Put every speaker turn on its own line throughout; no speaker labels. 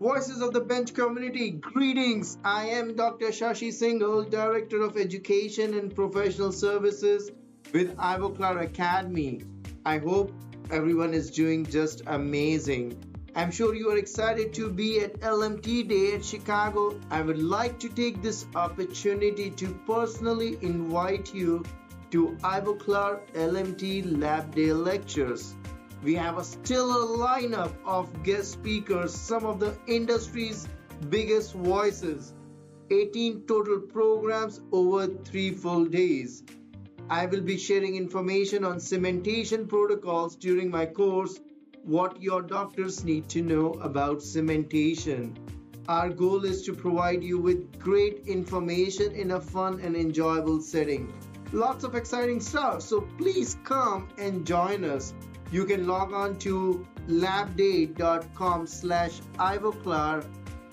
Voices of the Bench community, greetings. I am Dr. Shashi Singhal, Director of Education and Professional Services with Ivoclar Academy. I hope everyone is doing just amazing. I'm sure you are excited to be at LMT Day at Chicago. I would like to take this opportunity to personally invite you to Ivoclar LMT Lab Day lectures. We have a stellar lineup of guest speakers, some of the industry's biggest voices, 18 total programs over 3 full days. I will be sharing information on cementation protocols during my course, what your doctors need to know about cementation. Our goal is to provide you with great information in a fun and enjoyable setting. Lots of exciting stuff, so please come and join us. You can log on to labday.com/ivoclar,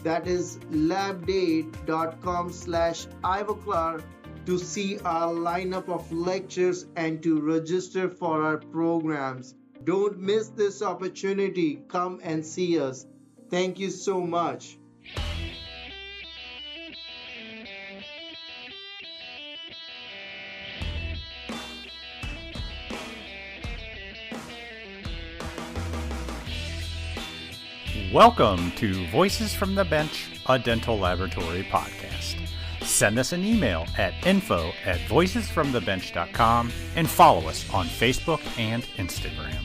that is labday.com/ivoclar, to see our lineup of lectures and to register for our programs. Don't miss this opportunity. Come and see us. Thank you so much.
Welcome to Voices from the Bench, a dental laboratory podcast. Send us an email at info@voicesfromthebench.com and follow us on Facebook and Instagram.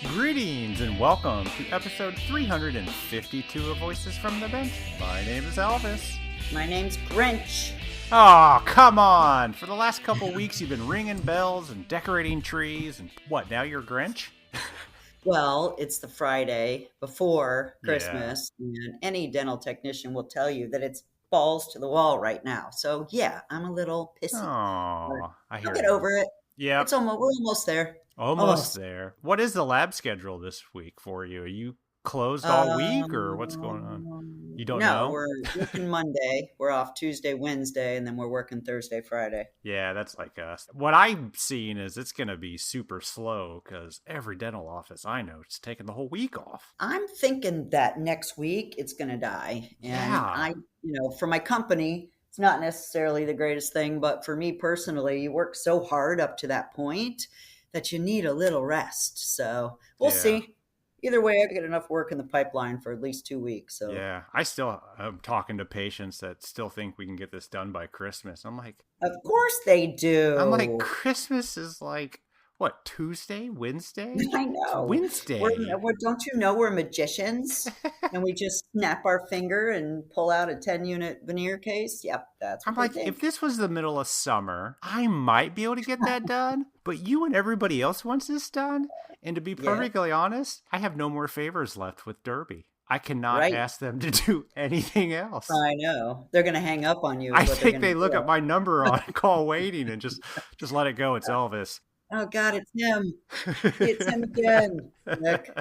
Greetings and welcome to episode 352 of Voices from the Bench. My name is Elvis.
My name's Grinch.
Oh, come on! For the last couple weeks, you've been ringing bells and decorating trees, and what, now you're Grinch?
Well, it's the Friday before Christmas, and any dental technician will tell you that it's balls to the wall right now. So, yeah, I'm a little pissy.
Oh, I hear
I'll get
you.
over it.
Yeah,
We're almost there.
almost there. What is the lab schedule this week for you? Are you closed all week, or what's going on? You don't know?
No, we're working Monday. We're off Tuesday, Wednesday, and then we're working Thursday, Friday.
Yeah, that's like us. What I'm seeing is it's going to be super slow because every dental office I know is taking the whole week off.
I'm thinking that next week it's going to die. And
Yeah.
for my company, it's not necessarily the greatest thing, but for me personally, you work so hard up to that point that you need a little rest. So we'll see. Either way, I get enough work in the pipeline for at least 2 weeks. So
Yeah, I still am talking to patients that still think we can get this done by Christmas. I'm like,
of course they do.
Christmas is like, what, Tuesday, Wednesday?
I know.
Wednesday.
Don't you know we're magicians? And we just snap our finger and pull out a 10-unit veneer case? Yep, that's what
I'm like,
they think.
if this was the middle of summer, I might be able to get that done. But you and everybody else wants this done. And to be perfectly honest, I have no more favors left with Derby. I cannot ask them to do anything else.
I know. They're going to hang up on you.
I think they look at my number on call waiting and just let it go. It's Elvis.
Oh, God, it's him. It's him again, Nick.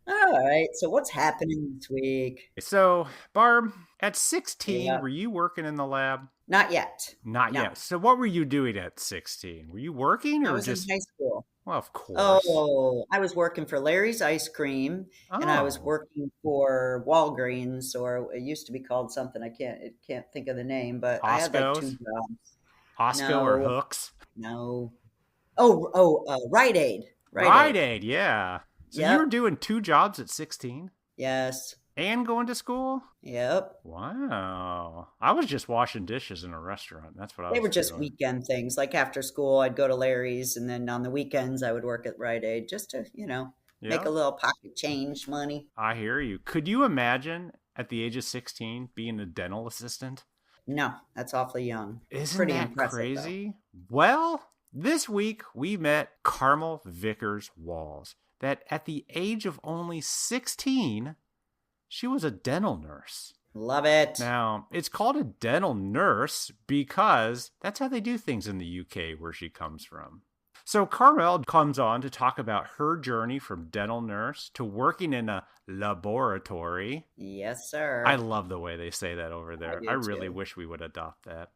All right. So what's happening this week?
So, Barb, at 16, were you working in the lab?
Not yet.
Not yet. So what were you doing at 16? Were you working or
I was
just
in high school.
Well, of course.
Oh, I was working for Larry's Ice Cream, and I was working for Walgreens, or it used to be called something. I can't think of the name, but I had like 2 jobs.
Osco or Hooks?
No. Rite Aid.
Rite Aid, yeah. So you were doing 2 jobs at 16?
Yes.
And going to school?
Yep.
Wow. I was just washing dishes in a restaurant. That's what I was doing.
They were just weekend things. Like after school, I'd go to Larry's, and then on the weekends, I would work at Rite Aid just to, make a little pocket change money.
I hear you. Could you imagine at the age of 16 being a dental assistant?
No, that's awfully young.
Isn't
Pretty
that
impressive,
crazy? Well, this week we met Carmel Vickers-Wall, that at the age of only 16, she was a dental nurse.
Love it.
Now, it's called a dental nurse because that's how they do things in the UK where she comes from. So Carmel comes on to talk about her journey from dental nurse to working in a laboratory.
Yes, sir.
I love the way they say that over there. I really
too.
wish we would adopt that.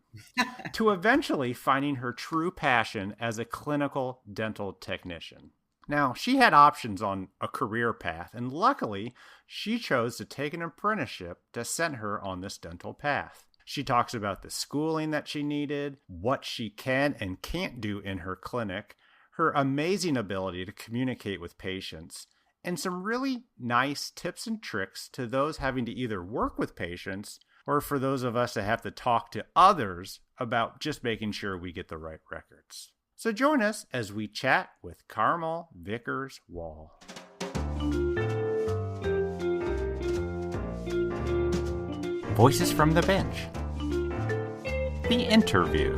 To eventually finding her true passion as a clinical dental technician. Now, she had options on a career path, and luckily, she chose to take an apprenticeship that sent her on this dental path. She talks about the schooling that she needed, what she can and can't do in her clinic, her amazing ability to communicate with patients, and some really nice tips and tricks to those having to either work with patients or for those of us that have to talk to others about just making sure we get the right records. So join us as we chat with Carmel Vickers-Wall. Voices from the Bench. The interview.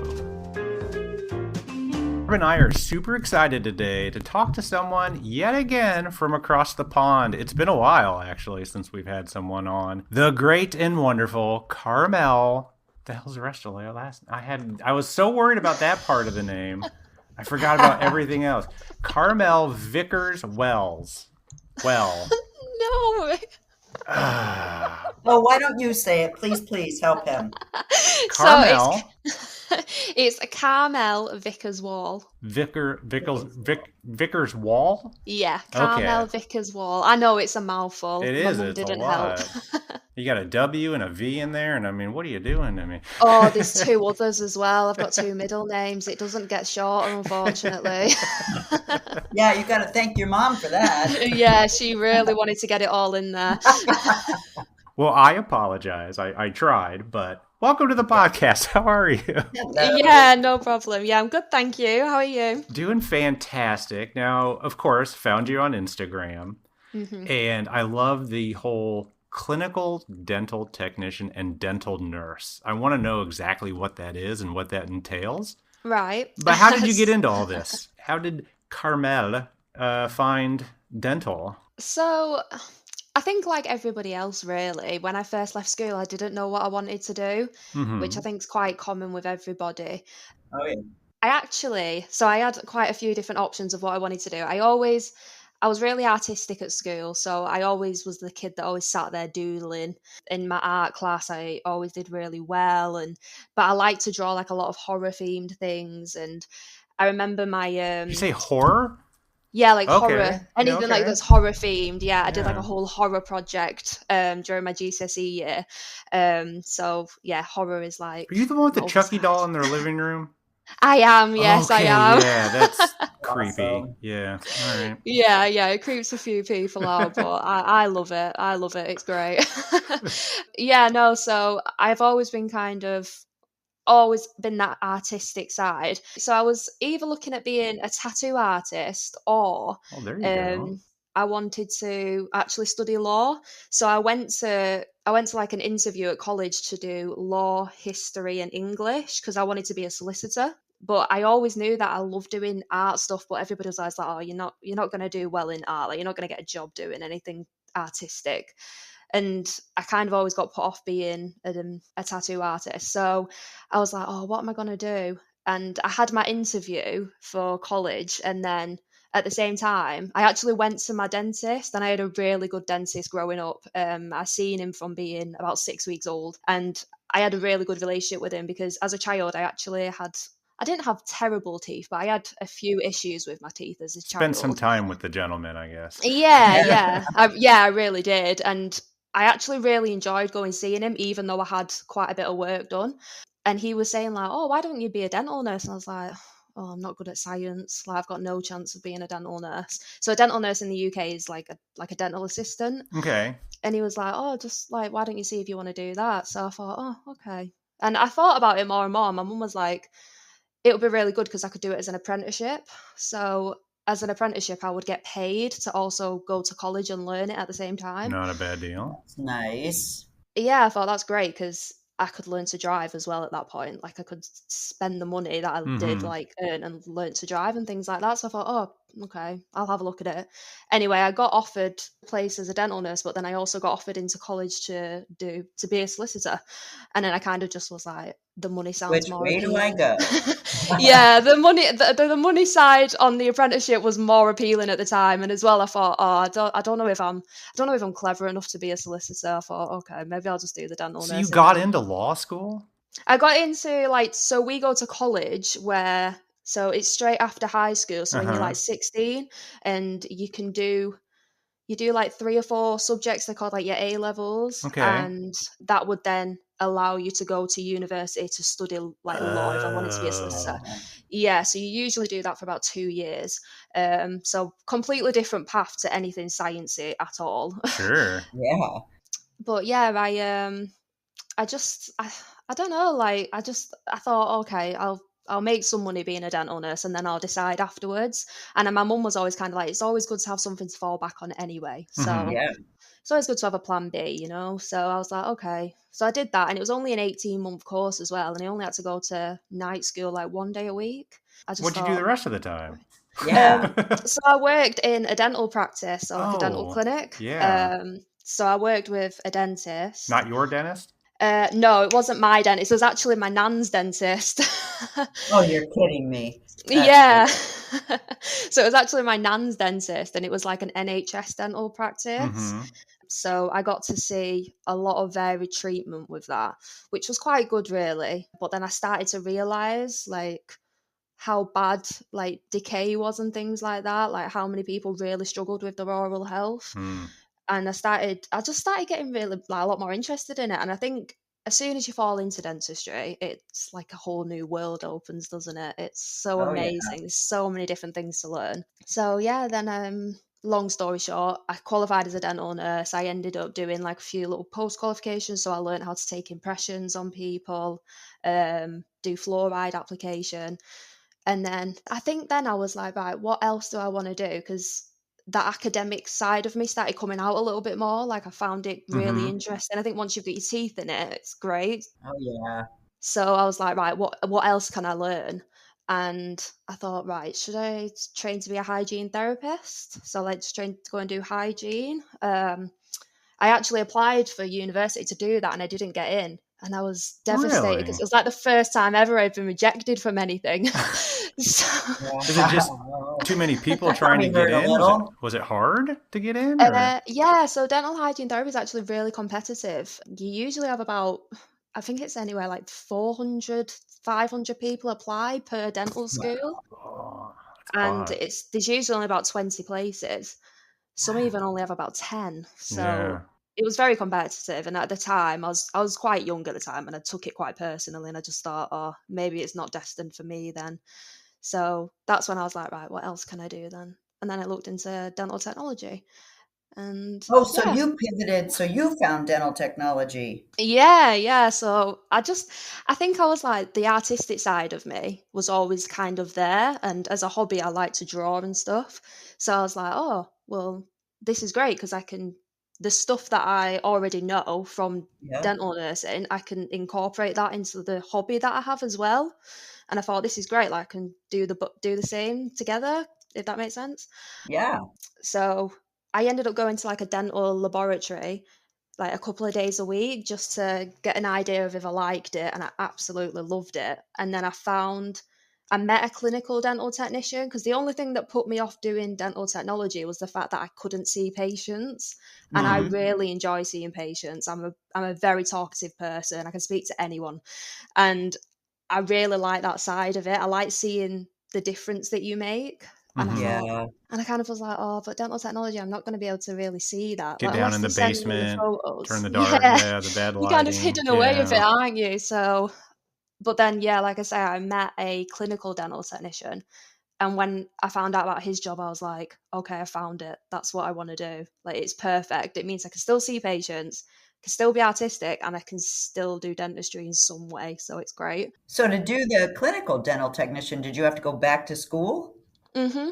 Rob and I are super excited today to talk to someone yet again from across the pond. It's been a while, actually, since we've had someone on. The great and wonderful Carmel. The hell's the rest of the last? I was so worried about that part of the name. I forgot about everything else. Carmel Vickers-Wells. Well.
No.
Well, why don't you say it? Please help him.
Carmel.
So it's a Carmel Vickers-Wall.
Vickers-Wall?
Yeah, Carmel
Okay.
Vickers-Wall. I know it's a mouthful.
It
My
is.
mum
It's
didn't
a lot.
help.
You got a W and a V in there, and I mean, what are you doing? I mean,
Oh, there's two others as well. I've got two middle names. It doesn't get shorter, unfortunately.
Yeah, you got to thank your mom for that.
Yeah, she really wanted to get it all in there.
well, I apologize. I tried, but welcome to the podcast. How are you?
Hello.
Yeah, no problem. Yeah, I'm good, thank you. How are you?
Doing fantastic. Now, of course, found you on Instagram, and I love the whole clinical dental technician and dental nurse. I want to know exactly what that is and what that entails.
Right.
But how did you get into all this? How did Carmel find dental?
So, I think like everybody else, really, when I first left school, I didn't know what I wanted to do, which I think is quite common with everybody.
Oh, yeah.
I had quite a few different options of what I wanted to do. I was really artistic at school, so I always was the kid that always sat there doodling. In my art class, I always did really well, but I like to draw like a lot of horror themed things. And I remember my
You say horror?
yeah, like
Okay.
horror, anything like
okay.
that's horror themed. Yeah, I did like
Yeah.
a whole horror project during my GCSE year. So yeah, horror is like
Are you the one with the
my
Chucky
other
doll
side.
in their living room?
I am, yes, I
Okay,
am.
yeah, that's creepy.
Awesome.
Yeah, all right.
Yeah, it creeps a few people out, but I love it. I love it. It's great. Yeah, no, so I've always been that artistic side. So I was either looking at being a tattoo artist or
Oh, there you go.
I wanted to actually study law. So I went to like an interview at college to do law, history, and English because I wanted to be a solicitor. But I always knew that I love doing art stuff. But everybody was always like, "Oh, you're not going to do well in art. Like, you're not going to get a job doing anything artistic." And I kind of always got put off being a tattoo artist. So I was like, "Oh, what am I going to do?" And I had my interview for college, and then at the same time, I actually went to my dentist, and I had a really good dentist growing up. I seen him from being about 6 weeks old, and I had a really good relationship with him because as a child, I didn't have terrible teeth, but I had a few issues with my teeth as a
Spend
child.
some time with the gentleman, I guess.
Yeah. I really did. And I actually really enjoyed going seeing him, even though I had quite a bit of work done. And he was saying like, "Oh, why don't you be a dental nurse?" And I was like, "Oh, I'm not good at science. Like, I've got no chance of being a dental nurse." So a dental nurse in the UK is like a dental assistant.
Okay.
And he was like, "Oh, just like, why don't you see if you want to do that?" So I thought, "Oh, okay." And I thought about it more and more. My mum was like, "It would be really good because I could do it as an apprenticeship." So as an apprenticeship, I would get paid to also go to college and learn it at the same time.
Not a bad deal.
That's nice.
Yeah, I thought that's great because I could learn to drive as well at that point. Like I could spend the money that I did like earn and learn to drive and things like that. So I thought, oh, okay, I'll have a look at it. Anyway, I got offered a place as a dental nurse, but then I also got offered into college to be a solicitor. And then I kind of just was like, the money sounds
Which
more
way do I
appealing.
go?
Yeah, the money side on the apprenticeship was more appealing at the time, and as well I thought, oh, I don't know if I'm clever enough to be a solicitor. I thought, okay, maybe I'll just do the dental
So
nursing
you got
then.
into law school?
I got into so we go to college where So it's straight after high school. So when you're
Uh-huh.
like 16, and you do like 3 or 4 subjects, they're called like your A levels,
Okay.
and that would then allow you to go to university to study like law if I wanted to be a solicitor.
Oh,
Yeah, so you usually do that for about 2 years. So completely different path to anything sciencey at all.
Sure.
yeah.
But yeah, I just I don't know, like I thought, okay, I'll make some money being a dental nurse and then I'll decide afterwards. And then my mum was always kind of like, it's always good to have something to fall back on anyway.
Mm-hmm.
So
Yeah.
it's always good to have a plan B, you know? So I was like, okay. So I did that, and it was only an 18-month course as well. And I only had to go to night school like 1 day a week. I just
What'd you do the
thought,
rest of the time?
Yeah.
so I worked in a dental practice, or like a dental
Oh,
clinic.
yeah.
So I worked with a dentist.
Not your dentist?
No, it wasn't my dentist. It was actually my nan's dentist.
Oh, you're kidding me. That's
Yeah.
great.
So it was actually my nan's dentist, and it was like an NHS dental practice.
Mm-hmm.
So I got to see a lot of varied treatment with that, which was quite good, really. But then I started to realize, like, how bad like decay was and things like that, like how many people really struggled with their oral health.
Mm.
And I just started getting really like a lot more interested in it. And I think as soon as you fall into dentistry, it's like a whole new world opens, doesn't it? It's so
Oh, yeah.
amazing. There's so many different things to learn. So yeah, then long story short, I qualified as a dental nurse. I ended up doing like a few little post qualifications. So I learned how to take impressions on people, do fluoride application. And then I think then I was like, right, what else do I want to do? Because that academic side of me started coming out a little bit more. Like I found it really
Mm-hmm.
interesting. I think once you've got your teeth in it, it's great.
Oh, yeah.
So I was like, right, what else can I learn? And I thought, right, should I train to be a hygiene therapist? So like just train to go and do hygiene. I actually applied for university to do that and I didn't get in. And I was devastated because
Really?
it was like the first time ever I'd been rejected from anything. So,
Is it just
Wow.
too many people
That
trying to
probably
get
hurt a
in?
little.
Was it hard to get in or?
yeah, so dental hygiene therapy is actually really competitive. You usually have about, I think it's anywhere like 400, 500 people apply per dental school.
Oh, that's a
And
lot.
there's usually only about 20 places. Some even only have about 10. So
Yeah.
it was very competitive. And at the time, I was quite young at the time, and I took it quite personally. And I just thought, oh, maybe it's not destined for me then. So that's when I was like, right, what else can I do then? And then I looked into dental technology. And
Oh, so
yeah,
you pivoted. So you found dental technology.
yeah. So I think I was like, the artistic side of me was always kind of there. And as a hobby, I like to draw and stuff. So I was like, oh, well, this is great because the stuff that I already know from
Yeah.
dental nursing, I can incorporate that into the hobby that I have as well. And I thought this is great. Like I can do the same together, if that makes sense.
Yeah.
So I ended up going to like a dental laboratory like a couple of days a week just to get an idea of if I liked it, and I absolutely loved it. And then I met a clinical dental technician because the only thing that put me off doing dental technology was the fact that I couldn't see patients, and I
Mm.
Hmm.
really enjoy seeing patients. I'm a very talkative person. I can speak to anyone, and I really like that side of it. I like seeing the difference that you make. And I
Mm-hmm.
thought,
Yeah.
and I kind of was like, oh, but dental technology, I'm not going to be able to really see that.
Get
Like,
down
unless
in
they
the
send me the
basement, turn
photos.
the dark,
Yeah.
yeah, the bad
You're kind of
lighting.
hidden away a bit,
Yeah.
aren't you? So, but then, yeah, like I say, I met a clinical dental technician. And when I found out about his job, I was like, okay, I found it. That's what I want to do. Like, it's perfect. It means I can still see patients, can still be artistic, and I can still do dentistry in some way. So it's great.
So to do the clinical dental technician, did you have to go back to school?
Hmm.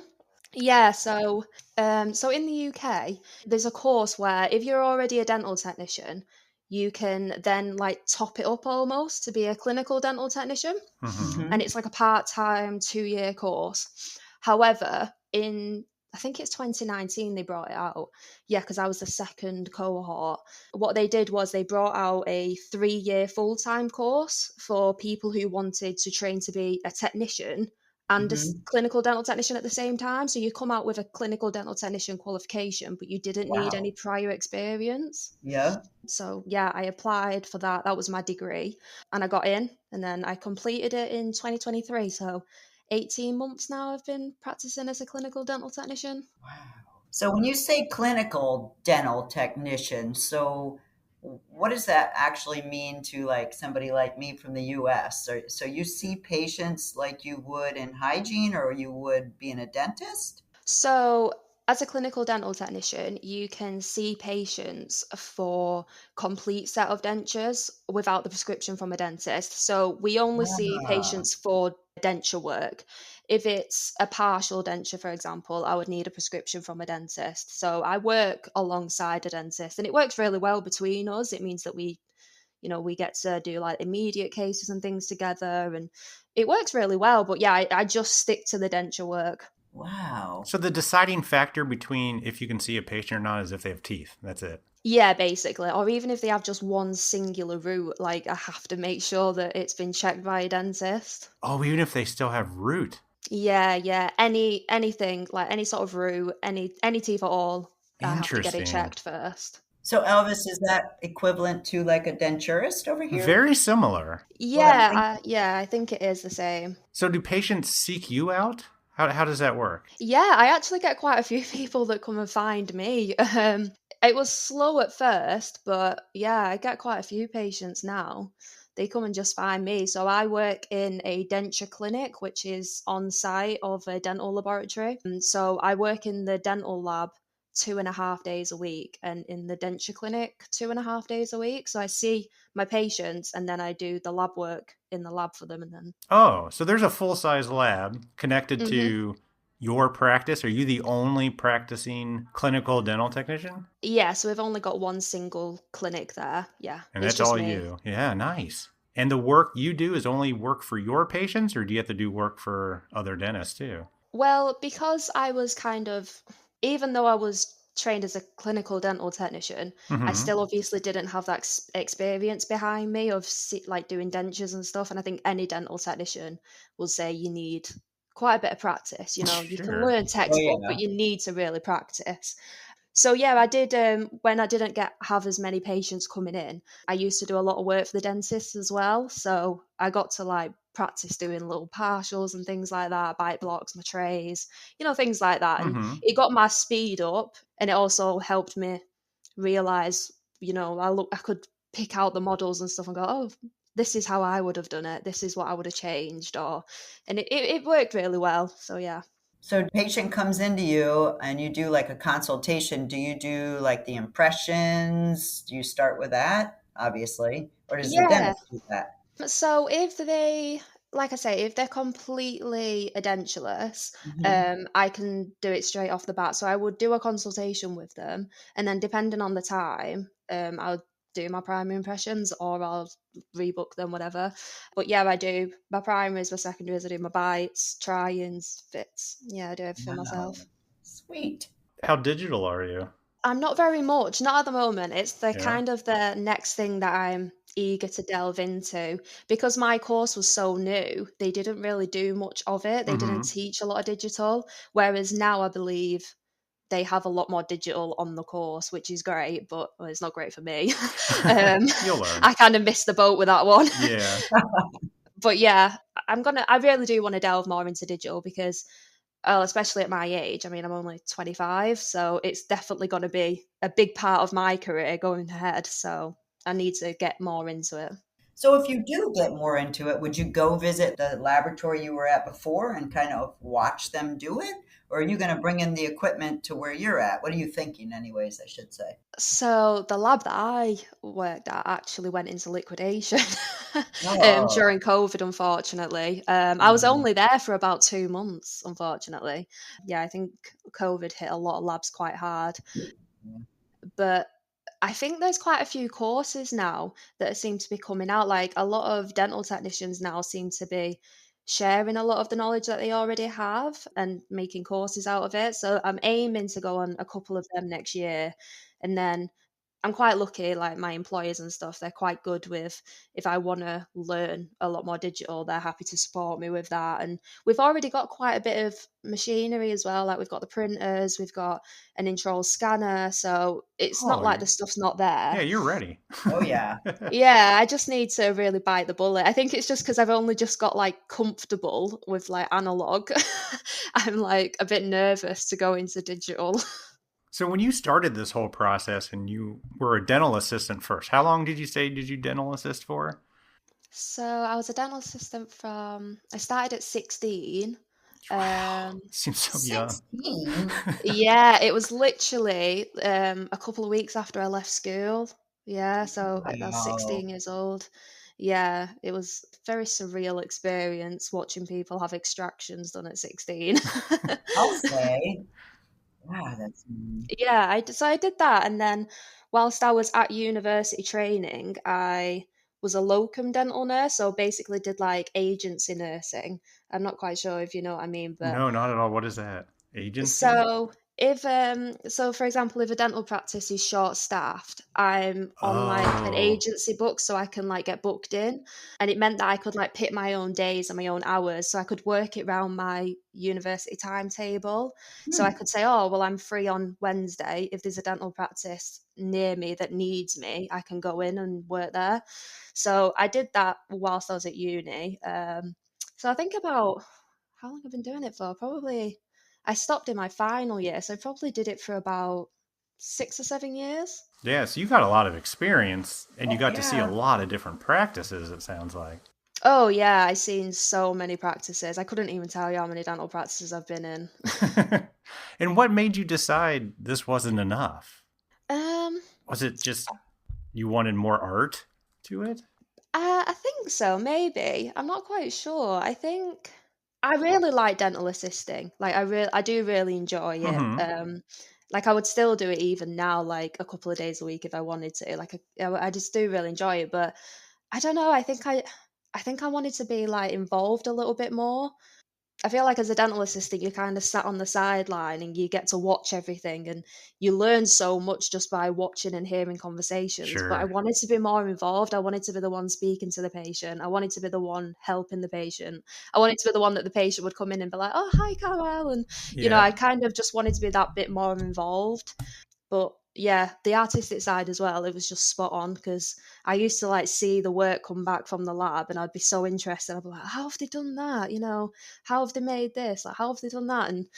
Yeah, so in the UK, there's a course where if you're already a dental technician, you can then like top it up almost to be a clinical dental technician,
Mm-hmm.
and
Hmm.
it's like a part-time 2-year course. However, in I think it's 2019 they brought it out. Yeah, because I was the second cohort. What they did was they brought out a 3-year full-time course for people who wanted to train to be a technician and a
Hmm.
clinical dental technician at the same time. So you come out with a clinical dental technician qualification, but you didn't need
Wow.
any prior experience.
Yeah.
So yeah, I applied for that. That was my degree, and I got in, and then I completed it in 2023. So 18 months now I've been practicing as a clinical dental technician.
Wow. So when you say clinical dental technician, so what does that actually mean to like somebody like me from the US? So you see patients like you would in hygiene or you would being a dentist?
So, as a clinical dental technician, you can see patients for complete set of dentures without the prescription from a dentist. So, we only see
Ah,
patients for denture work. If it's a partial denture, for example, I would need a prescription from a dentist. So, I work alongside a dentist, and it works really well between us. It means that we get to do like immediate cases and things together, and it works really well. But yeah, I just stick to the denture work.
wow.
So the deciding factor between if you can see a patient or not is if they have teeth. That's it.
Yeah, basically. Or even if they have just one singular root, like I have to make sure that it's been checked by a dentist.
Oh, even if they still have root.
Yeah, yeah. Anything, like any sort of root, any teeth at all, I have to get it
Interesting.
checked first.
So Elvis, is that equivalent to like a denturist over here?
Very similar.
What I'm thinking.
Yeah, I think it is the same.
So do patients seek you out? How does that work?
Yeah, I actually get quite a few people that come and find me. It was slow at first, but yeah, I get quite a few patients now. They come and just find me. So I work in a denture clinic, which is on site of a dental laboratory. And so I work in the dental lab 2.5 days a week and in the denture clinic 2.5 days a week. So I see my patients and then I do the lab work in the lab for them and then.
Oh, so there's a full-size lab connected
Mhm.
to your practice. Are you the only practicing clinical dental technician?
Yeah, so we've only got one single clinic there. Yeah,
And
it's
that's
just
all
me.
you. Yeah, nice. And the work you do is only work for your patients, or do you have to do work for other dentists too?
Well, because I was kind of, even though I was trained as a clinical dental technician, I
Mm-hmm.
still obviously didn't have that experience behind me of like doing dentures and stuff. And I think any dental technician will say you need quite a bit of practice. You can
Sure.
learn
Oh
textbook, but
yeah.
you need to really practice. So yeah, I did when I didn't get have as many patients coming in, I used to do a lot of work for the dentist as well. So I got to like practice doing little partials and things like that, bite blocks, my trays, things like that. And
Mm-hmm.
it got my speed up and it also helped me realize, I could pick out the models and stuff and go, oh, this is how I would have done it. This is what I would have changed and it worked really well. So yeah.
So patient comes into you and you do like a consultation. Do you do like the impressions? Do you start with that, obviously? Or does the
Yeah.
dentist do that?
So if they, like I say, if they're completely edentulous,
Mhm.
I can do it straight off the bat. So I would do a consultation with them, and then depending on the time, I'll do my primary impressions or I'll rebook them, whatever. But yeah, I do my primaries, my secondaries, I do my bites, try-ins, fits. Yeah, I do everything
Wow.
myself.
Sweet.
How digital are you?
I'm not very much, not at the moment. It's the
Yeah.
kind of the next thing that I'm eager to delve into because my course was so new. They didn't really do much of it. They didn't
Mm-hmm.
teach a lot of digital, whereas now I believe they have a lot more digital on the course, which is great, but well, it's not great for me. um,
You'll learn.
I kind of missed the boat with that one.
Yeah.
But yeah, I really do want to delve more into digital because especially at my age. I mean, I'm only 25, so it's definitely going to be a big part of my career going ahead. So I need to get more into it.
So if you do get more into it, would you go visit the laboratory you were at before and kind of watch them do it? Or are you going to bring in the equipment to where you're at? What are you thinking, anyways, I should say?
So the lab that I worked at actually went into liquidation
Oh,
during COVID, unfortunately. I was
mhm.
only there for about 2 months, unfortunately. Yeah, I think COVID hit a lot of labs quite hard. But I think there's quite a few courses now that seem to be coming out. Like a lot of dental technicians now seem to be sharing a lot of the knowledge that they already have and making courses out of it. So I'm aiming to go on a couple of them next year. And then I'm quite lucky, like my employers and stuff, they're quite good with if I want to learn a lot more digital, they're happy to support me with that. And we've already got quite a bit of machinery as well. Like we've got the printers, we've got an intraoral scanner. So it's not
Oh,
like the stuff's not
yeah,
there.
you're ready.
Oh yeah.
Yeah, I just need to really bite the bullet. I think it's just because I've only just got like comfortable with like analog. I'm like a bit nervous to go into digital.
So when you started this whole process and you were a dental assistant first, how long did you say did you dental assist for?
So I was a dental assistant I started at 16.
Wow,
Um,
seems so young.
16.
yeah, it was literally a couple of weeks after I left school. Yeah, so I was
Wow.
16 years old. Yeah, it was a very surreal experience watching people have extractions done at 16.
I'll say. Wow, that's
Yeah, so I did that, and then whilst I was at university training, I was a locum dental nurse, so basically did like agency nursing. I'm not quite sure if you know what I mean, but
No, not at all. What is that? Agency?
so if so for example, if a dental practice is short staffed, I'm on like an
Oh,
agency book so I can like get booked in. And it meant that I could like pick my own days and my own hours. So I could work it around my university timetable. So I
hmm.
could say, oh well, I'm free on Wednesday. If there's a dental practice near me that needs me, I can go in and work there. So I did that whilst I was at uni. So I think about how long I've been doing it for, probably I stopped in my final year, so I probably did it for about 6 or 7 years.
yeah. So you got a lot of experience and you
Oh
got to see a
yeah.
lot of different practices, it sounds like.
Oh yeah, I've seen so many practices. I couldn't even tell you how many dental practices I've been in.
And what made you decide this wasn't enough?
um,
Was it just you wanted more art to it?
I think so, maybe. I'm not quite sure. I think I really like dental assisting. Like I do really enjoy it.
Hmm.
Like I would still do it even now, like a couple of days a week if I wanted to. I just do really enjoy it, but I don't know. I think I wanted to be like involved a little bit more. I feel like as a dental assistant, you're kind of sat on the sideline and you get to watch everything and you learn so much just by watching and hearing conversations. But I
Sure.
wanted to be more involved. I wanted to be the one speaking to the patient. I wanted to be the one helping the patient. I wanted to be the one that the patient would come in and be like, oh, hi, Carol. And,
Yeah.
I kind of just wanted to be that bit more involved. But yeah, the artistic side as well, it was just spot on because I used to like see the work come back from the lab and I'd be so interested. I'd be like, how have they done that? How have they made this? Like, how have they done that? And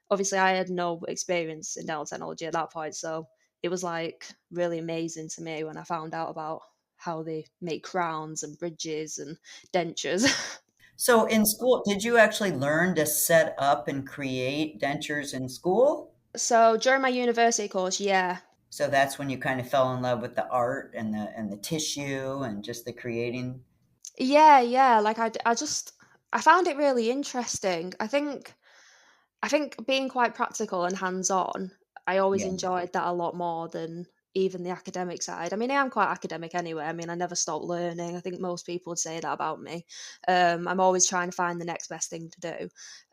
obviously, I had no experience in dental technology at that point. So it was like really amazing to me when I found out about how they make crowns and bridges and dentures.
So in school, did you actually learn to set up and create dentures in school?
So during my university course, yeah,
So that's when you kind of fell in love with the art and the tissue and just the creating.
yeah. Like I found it really interesting. I think being quite practical and hands-on, I always
Yeah.
enjoyed that a lot more than even the academic side. I mean, I am quite academic anyway. I mean, I never stop learning. I think most people would say that about me. I'm always trying to find the next best thing to do.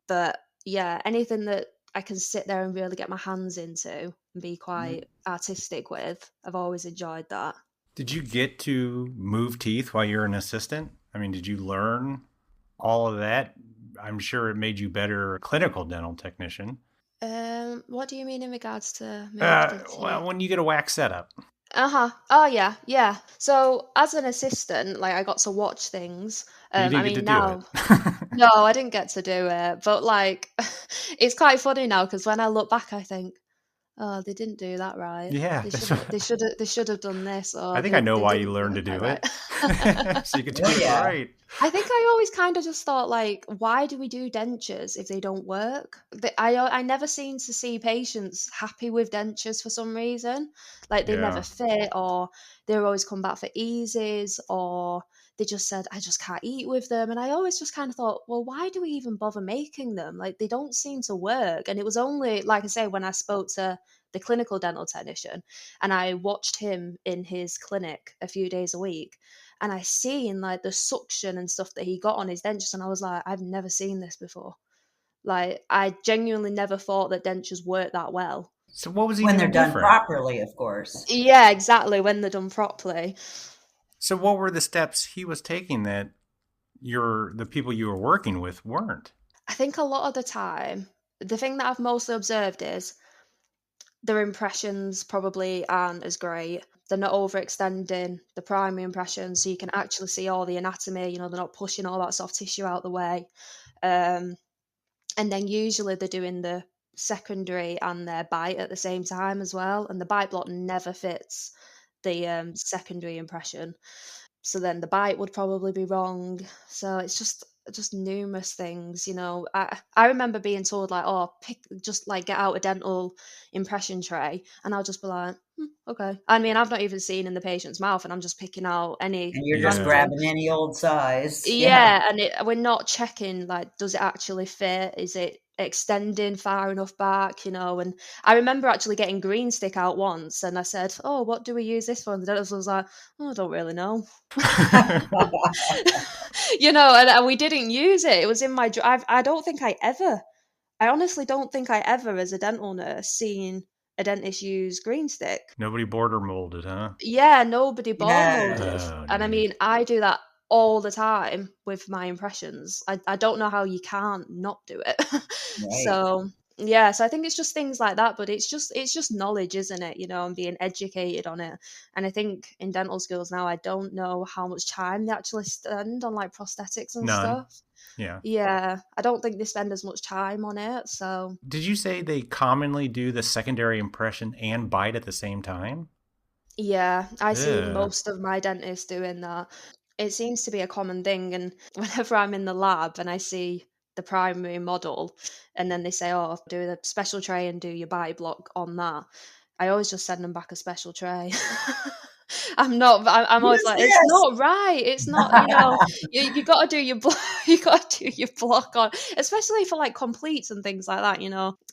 But yeah, anything that I can sit there and really get my hands into and be
Mhm.
quite artistic with, I've always enjoyed that.
Did you get to move teeth while you're an assistant? I mean, did you learn all of that? I'm sure it made you better clinical dental technician.
What do you mean in regards to move the
Well,
teeth?
when you get a wax setup,
Uh-huh. Oh yeah, yeah. So as an assistant, like I got to watch things.
but you
I
didn't get to
mean
do it.
now no, I didn't get to do it, but like it's quite funny now because when I look back I think, oh, they didn't do that right.
Yeah,
They
that's
should have they
what,
should have they should have done this
I
or
think I know
they
why you
didn't do
learned to
it quite
do it,
right.
so you could do
Oh
it
yeah.
right.
I think I always kind of just thought like, why do we do dentures if they don't work? I never seem to see patients happy with dentures for some reason. Like they never
Yeah,
fit, or they always come back for eases, or they just said I just can't eat with them. And I always just kind of thought, well, why do we even bother making them? Like they don't seem to work. And it was only like I say when I spoke to the clinical dental technician and I watched him in his clinic a few days a week and I seen like the suction and stuff that he got on his dentures, and I was like, I've never seen this before. Like, I genuinely never thought that dentures worked that well.
So what was he
When they're
doing
done
different?
properly, of course.
Yeah, exactly, when they're done properly.
So what were the steps he was taking that the people you were working with weren't?
I think a lot of the time, the thing that I've mostly observed is their impressions probably aren't as great. They're not overextending the primary impressions, so you can actually see all the anatomy. They're not pushing all that soft tissue out the way. Um, and then usually they're doing the secondary and their bite at the same time as well. And the bite block never fits the secondary impression. So then the bite would probably be wrong. So it's just numerous things. I remember being told like, oh, just like get out a dental impression tray, and I'll just be like, okay. I mean, I've not even seen in the patient's mouth, and I'm just picking out any
And you're just
Yeah.
random.
grabbing any old size.
Yeah, and we're not checking like, does it actually fit? Is it extending far enough back? And I remember actually getting green stick out once, and I said, "Oh, what do we use this for?" And the dentist was like, "Oh, I don't really know." And we didn't use it. It was in my drive. I honestly don't think I ever, as a dental nurse, seen a dentist use green stick.
Nobody border molded, huh?
Yeah, nobody ball
Yes.
molded.
Oh,
And I
neat.
mean, I do that all the time with my impressions. I don't know how you can't not do it.
Right.
So yeah, so I think it's just things like that, but it's just knowledge, isn't it? And being educated on it. And I think in dental schools now, I don't know how much time they actually spend on like prosthetics and
None.
stuff.
Yeah.
Yeah, I don't think they spend as much time on it. So
Did you say they commonly do the secondary impression and bite at the same time?
yeah, I see
Yeah.
most of my dentists doing that. It seems to be a common thing, and whenever I'm in the lab and I see the primary model, and then they say, "Oh, do the special tray and do your body block on that," I always just send them back a special tray. I'm not. I'm
What
always
is
like, it's
this?
not right. It's not. You got to do your block. You got to do your block on, especially for like completes and things like that.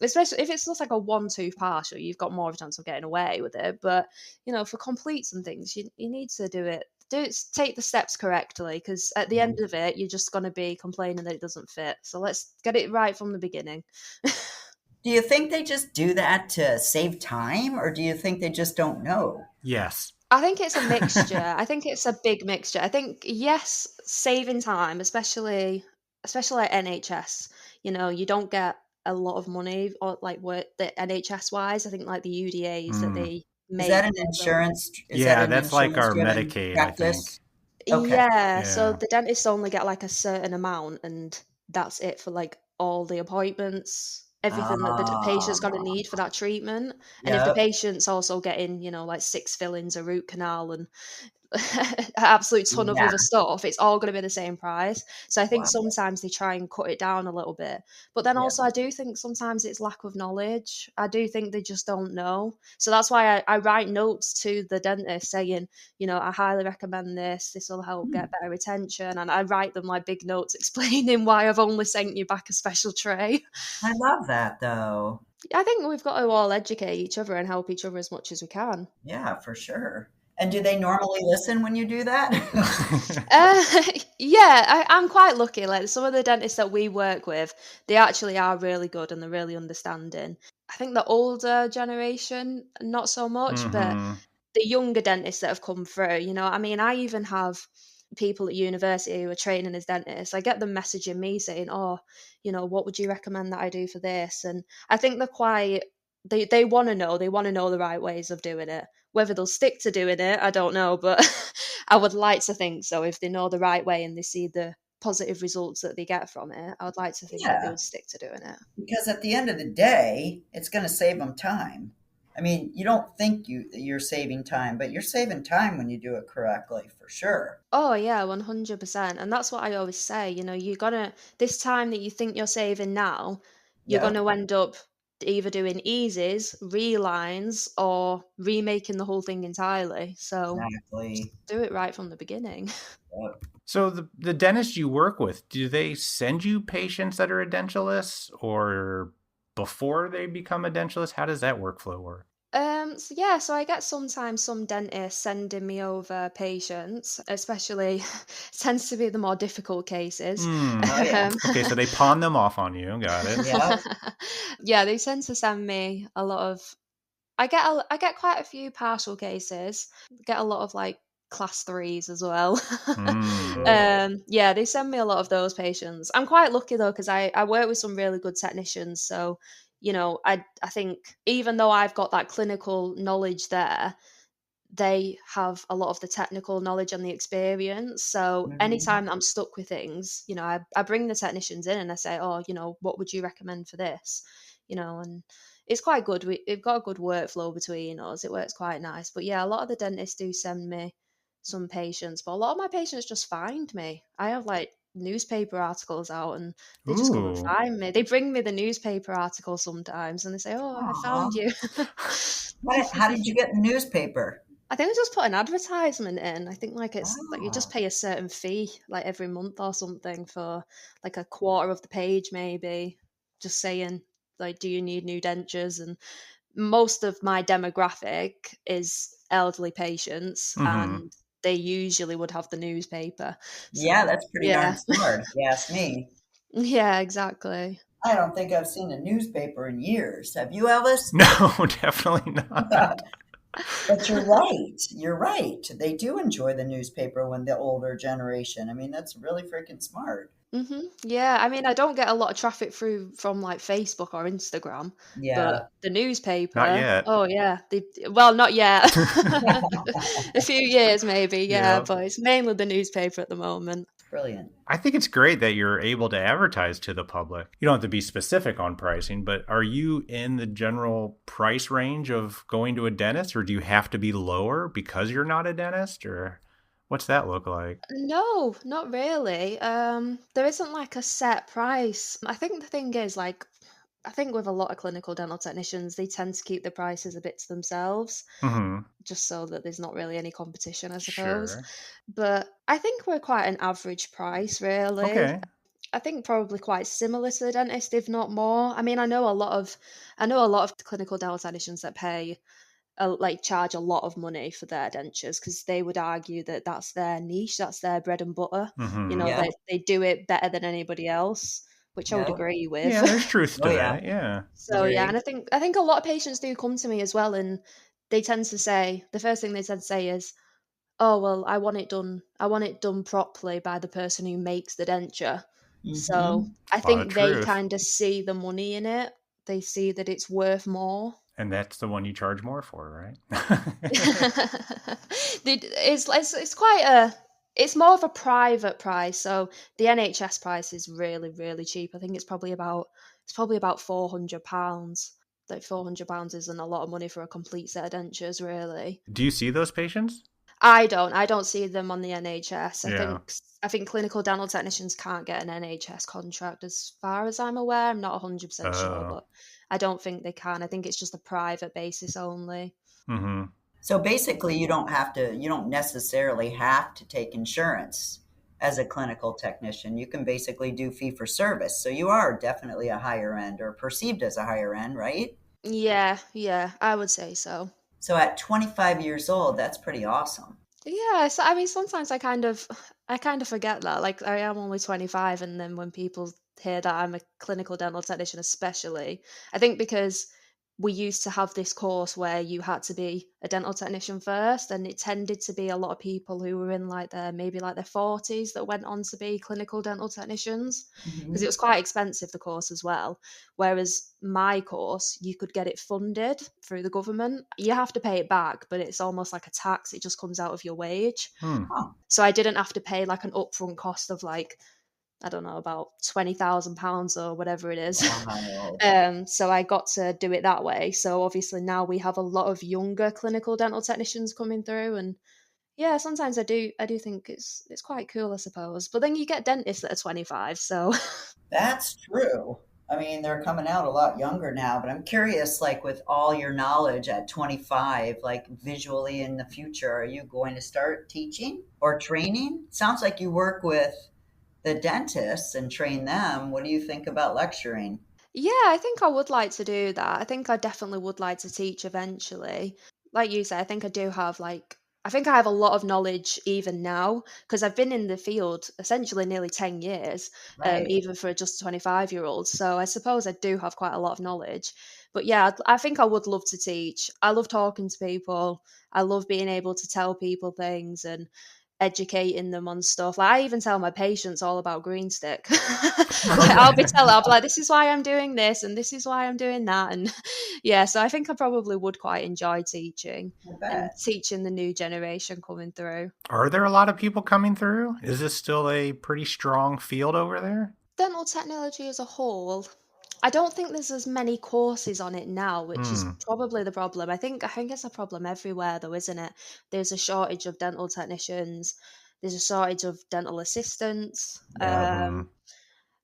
Especially if it's just like a 1-2 partial, you've got more of a chance of getting away with it. But for completes and things, you need to do it. Take the steps correctly, because at the end of it, you're just going to be complaining that it doesn't fit. So let's get it right from the beginning.
Do you think they just do that to save time, or do you think they just don't know?
Yes.
I think it's a mixture. I think it's a big mixture. I think, yes, saving time, especially at NHS. You don't get a lot of money or like work the NHS wise. I think like the UDAs that they
Is that
make.
an insurance? Is that
Yeah,
an
that's like our
insurance-driven
Medicaid, I think.
practice? Okay.
Yeah, so
Yeah.
the dentists only get like a certain amount, and that's it for like all the appointments, everything that the patient's going to
Ah,
need for that treatment. And if the
yep.
patient's also getting, like 6 fillings, a root canal, and an absolute ton of
Yeah.
other stuff, it's all going to be the same price. So I think
Wow.
sometimes they try and cut it down a little bit. But then
Yeah.
also, I do think sometimes it's lack of knowledge. I do think they just don't know. So that's why I write notes to the dentist saying, I highly recommend this. This will help get better retention. And I write them like big notes explaining why I've only sent you back a special tray.
I love that, though.
I think we've got to all educate each other and help each other as much as we can.
Yeah, for sure. And do they normally listen when you do that?
Yeah, I'm quite lucky. Like some of the dentists that we work with, they actually are really good and they're really understanding. I think the older generation, not so much, but
Hmm.
the younger dentists that have come through, I mean, I even have people at university who are training as dentists. I get them messaging me saying, "Oh, what would you recommend that I do for this?" And I think they want to know. They want to know the right ways of doing it. Whether they'll stick to doing it, I don't know, but I would like to think so. If they know the right way and they see the positive results that they get from it, I would like to think that they
Yeah,
would stick to doing it.
because at the end of the day, it's going to save them time. I mean, you don't think you're saving time, but you're saving time when you do it correctly, for sure.
Oh yeah, 100%. And that's what I always say, you're gonna this time that you think you're saving now, you're
Yep,
gonna end up either doing eases, relines, or remaking the whole thing entirely. So just
exactly.
do it right from the beginning.
Yep.
So the dentists you work with, do they send you patients that are edentulous or before they become edentulous? How does that workflow work?
So yeah, so I get sometimes some dentists sending me over patients, especially tends to be the more difficult cases.
Hmm.
Oh, yeah.
Um,
Okay, so they pawn them off on you. Got it.
Yep.
yeah, they tend to send me a lot of I get quite a few partial cases. Get a lot of like class 3s as well.
Mm.
Yeah, they send me a lot of those patients. I'm quite lucky though because I work with some really good technicians. So, I think even though I've got that clinical knowledge there, they have a lot of the technical knowledge and the experience. So
Mhm.
anytime that I'm stuck with things, I bring the technicians in and I say, oh, what would you recommend for this? And it's quite good. We've got a good workflow between us. It works quite nice. But yeah, a lot of the dentists do send me some patients, but a lot of my patients just find me. I have like newspaper articles out and they just come and
Ooh.
find me. They bring me the newspaper article sometimes and they say, oh, I
Aw.
found you.
How did you get in the newspaper?
I think I just put an advertisement in. I think like it's like you just
Oh,
pay a certain fee like every month or something for like a quarter of the page maybe, just saying like do you need new dentures, and most of my demographic is elderly patients
Mm-hmm.
and they usually would have the newspaper.
yeah,
So,
that's pretty darn
yeah.
smart, if you ask me.
Yeah, exactly.
I don't think I've seen a newspaper in years. Have you, Elvis?
No, definitely not.
But you're right. You're right. They do enjoy the newspaper when the older generation. I mean, that's really freaking smart.
Yeah, I mean, I don't get a lot of traffic through from like Facebook or Instagram, but
Yeah.
the
Not
newspaper,
yet.
oh yeah, well, not yet. A few years maybe, yeah,
Yeah.
but it's mainly the newspaper at the moment.
Brilliant.
I think it's great that you're able to advertise to the public. You don't have to be specific on pricing, but are you in the general price range of going to a dentist, or do you have to be lower because you're not a dentist, or what's that look like?
No, not really. There isn't like a set price. I think the thing is like I think with a lot of clinical dental technicians, they tend to keep the prices a bit to themselves,
Mm-hmm.
just so that there's not really any competition, I suppose.
Sure.
But I think we're quite an average price, really.
Okay.
I think probably quite similar to the dentist, if not more. I mean, I know a lot of clinical dental technicians that pay like charge a lot of money for their dentures because they would argue that that's their niche, that's their bread and butter.
Mm-hmm.
Yeah.
They do it better than anybody else, which I would
Yeah.
agree with.
Yeah, there's truth
Oh,
to
yeah.
that. Yeah.
So yeah, and
Agree.
I think a lot of patients do come to me as well, and they tend to say the first thing they tend to say is, "Oh well, I want it done. I want it done properly by the person who makes the denture." So
Hmm.
I
A lot of
think they
truth.
kind of see the money in it. They see that it's worth more.
And that's the one you charge more for, right?
It's quite a it's more of a private price. So the NHS price is really really cheap. I think it's probably about £400. Like £400 isn't a lot of money for a complete set of dentures, really.
Do you see those patients?
I don't see them on the NHS. I
Yeah.
think I think clinical dental technicians can't get an NHS contract as far as I'm aware. I'm not 100% sure,
Oh.
but I don't think they can. I think it's just a private basis only.
Mm-hmm.
So basically, you don't necessarily have to take insurance as a clinical technician. You can basically do fee for service. So you are definitely a higher end or perceived as a higher end, right?
Yeah, yeah, I would say so.
So at 25 years old, that's pretty awesome.
Yeah, so I mean, sometimes I kind of forget that. Like, I am only 25, and then when people hear that I'm a clinical dental technician, especially, I think because we used to have this course where you had to be a dental technician first, and it tended to be a lot of people who were in like maybe their 40s that went on to be clinical dental technicians because it
Hmm.
was quite expensive, the course as well. Whereas my course, you could get it funded through the government. You have to pay it back, but it's almost like a tax. It just comes out of your wage.
Hmm.
Oh,
So I didn't have to pay like an upfront cost of like, I don't know, about £20,000 or whatever it is.
wow.
So I got to do it that way. So obviously now we have a lot of younger clinical dental technicians coming through, and yeah, sometimes I do think it's quite cool, I suppose. But then you get dentists that are 25, so
That's true. I mean, they're coming out a lot younger now, but I'm curious, like with all your knowledge at 25, like visually in the future, are you going to start teaching or training? Sounds like you work with the dentists and train them. What do you think about lecturing?
yeah, I think I would like to do that. I think I definitely would like to teach eventually. Like you said, I think I have a lot of knowledge even now because I've been in the field essentially nearly 10 years,
Right.
even for just a 25-year-old. So I suppose I do have quite a lot of knowledge. But yeah, I think I would love to teach. I love talking to people. I love being able to tell people things and educating them on stuff. Like, I even tell my patients all about green stick. Like, I'll be like, this is why I'm doing this and this is why I'm doing that. And yeah, so I think I probably would quite enjoy teaching
I
and
bet.
teaching the new generation coming through.
Are there a lot of people coming through? Is this still a pretty strong field over there?
Dental technology as a whole, I don't think there's as many courses on it now, which is
Hmm.
probably the problem. I think it's a problem everywhere though, isn't it? There's a shortage of dental technicians, there's a shortage of dental assistants.
Yep.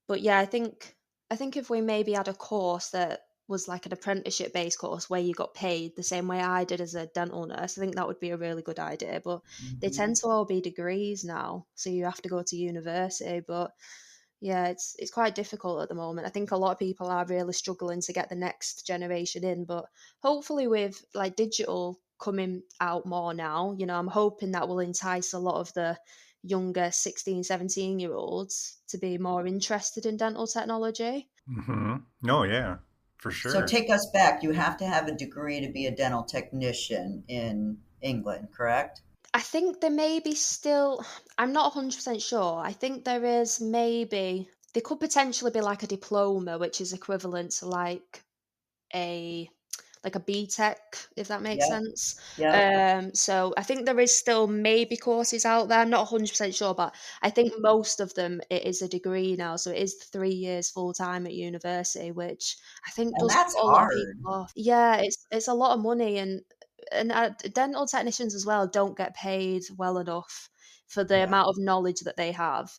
But yeah, I think if we maybe had a course that was like an apprenticeship based course where you got paid the same way I did as a dental nurse, I think that would be a really good idea. But they
Mhm.
tend to all be degrees now, so you have to go to university. But yeah, it's quite difficult at the moment. I think a lot of people are really struggling to get the next generation in, but hopefully with like digital coming out more now, I'm hoping that will entice a lot of the younger 16, 17 year olds to be more interested in dental technology.
Mm-hmm. Oh, yeah, for
So
sure.
take us back. You have to have a degree to be a dental technician in England, correct?
I think there may be still, I'm not 100% sure. I think there could potentially be like a diploma, which is equivalent to a a BTEC, if that makes
Yep.
sense.
Yep.
So I think there is still maybe courses out there. I'm not 100% sure, but I think most of them it is a degree now. So it is 3 years full time at university, which I think
And
does
that's
put a lot of
hard.
people off. Yeah, it's a lot of money, and dental technicians as well don't get paid well enough for the
Yeah.
amount of knowledge that they have.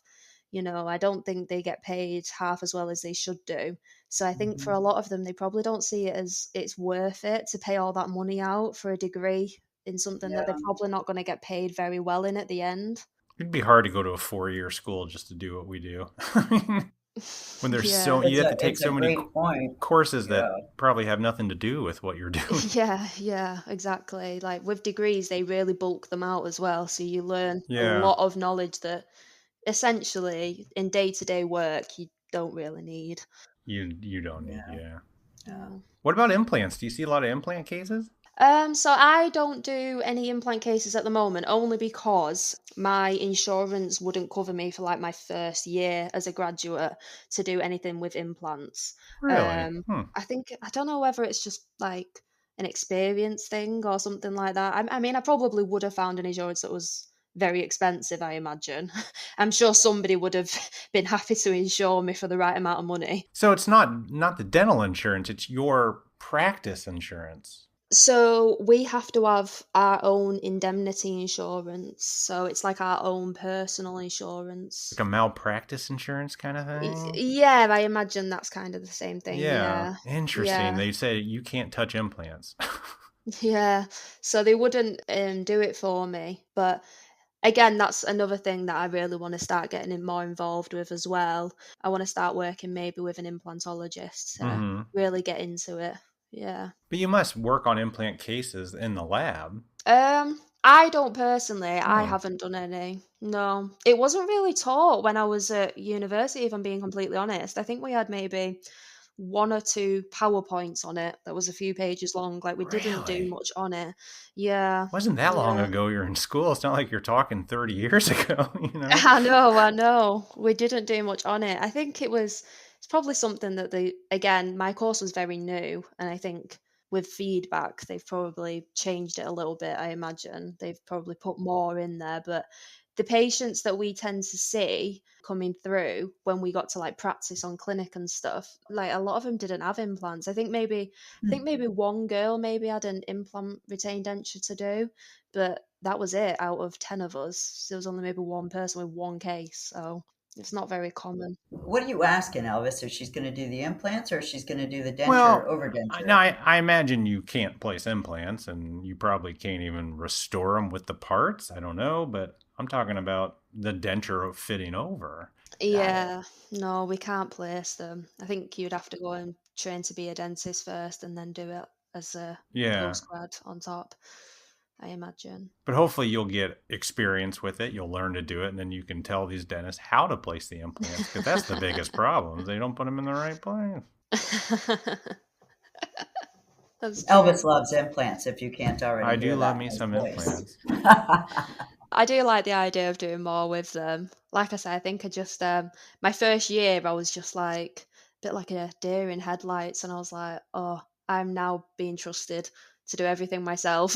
I don't think they get paid half as well as they should do. So I think for
Mhm.
a lot of them, they probably don't see it as it's worth it to pay all that money out for a degree in something that they're
Yeah.
probably not going to get paid very well in at the end.
It'd be hard to go to a 4-year school just to do what we do. I mean, when there's
Yeah.
you have to take
It's a
so many
great point.
courses that
Yeah.
probably have nothing to do with what you're doing.
Yeah, yeah, exactly. Like with degrees, they really bulk them out as well. So you learn a
Yeah,
lot of knowledge that essentially in day to day work you don't really need.
you don't need.
Yeah.
Yeah.
Yeah.
Yeah.
What about implants? Do you see a lot of implant cases?
So I don't do any implant cases at the moment, only because my insurance wouldn't cover me for like my first year as a graduate to do anything with implants.
Really? Hmm.
I don't know whether it's just like an experience thing or something like that. I mean, I probably would have found an insurance that was very expensive, I imagine. I'm sure somebody would have been happy to insure me for the right amount of money.
So it's not the dental insurance; it's your practice insurance,
So we have to have our own indemnity insurance. So it's like our own personal insurance.
like a malpractice insurance kind of thing.
Yeah, I imagine that's kind of the same thing.
Yeah,
Yeah.
interesting.
Yeah.
They say you can't touch implants.
Yeah. So they wouldn't do it for me. But again, that's another thing that I really want to start getting more involved with as well. I want to start working maybe with an implantologist to
Hmm.
really get into it. Yeah.
But you must work on implant cases in the lab.
I don't personally. I
Hmm.
haven't done any. No, it wasn't really taught when I was at university, if I'm being completely honest. I think we had maybe one or two PowerPoints on it that was a few pages long. Like we didn't do
Really?
much on it. Yeah,
Wasn't that long
yeah.
ago you're in school? It's not like you're talking 30 years ago, you know?
I know. We didn't do much on it. I think it's probably something that again, my course was very new, and I think with feedback, they've probably changed it a little bit, I imagine. They've probably put more in there, but the patients that we tend to see coming through when we got to like practice on clinic and stuff, like a lot of them didn't have implants. I think maybe one girl maybe had an implant retained denture to do, but that was it out of 10 of us. There was only maybe one person with one case, so it's not very common.
What are you asking, Elvis? If she's going to do the implants or she's going to do the denture
Well,
over
now
denture?
I imagine you can't place implants and you probably can't even restore them with the parts. I don't know, but I'm talking about the denture fitting over.
Got it.
Yeah, no, we can't place them. I think you'd have to go and train to be a dentist first and then do it as a
Yeah.
postgrad on top, I imagine.
But hopefully you'll get experience with it. You'll learn to do it, and then you can tell these dentists how to place the implants because that's the biggest problem. They don't put them in the right place.
That's true.
Elvis loves implants, if you can't already
I do
hear
love
that
me
in his
some
voice.
implants.
I do like the idea of doing more with them. Like I said, I think I just my first year I was just like a bit like a deer in headlights, and I was like, oh, I'm now being trusted to do everything myself.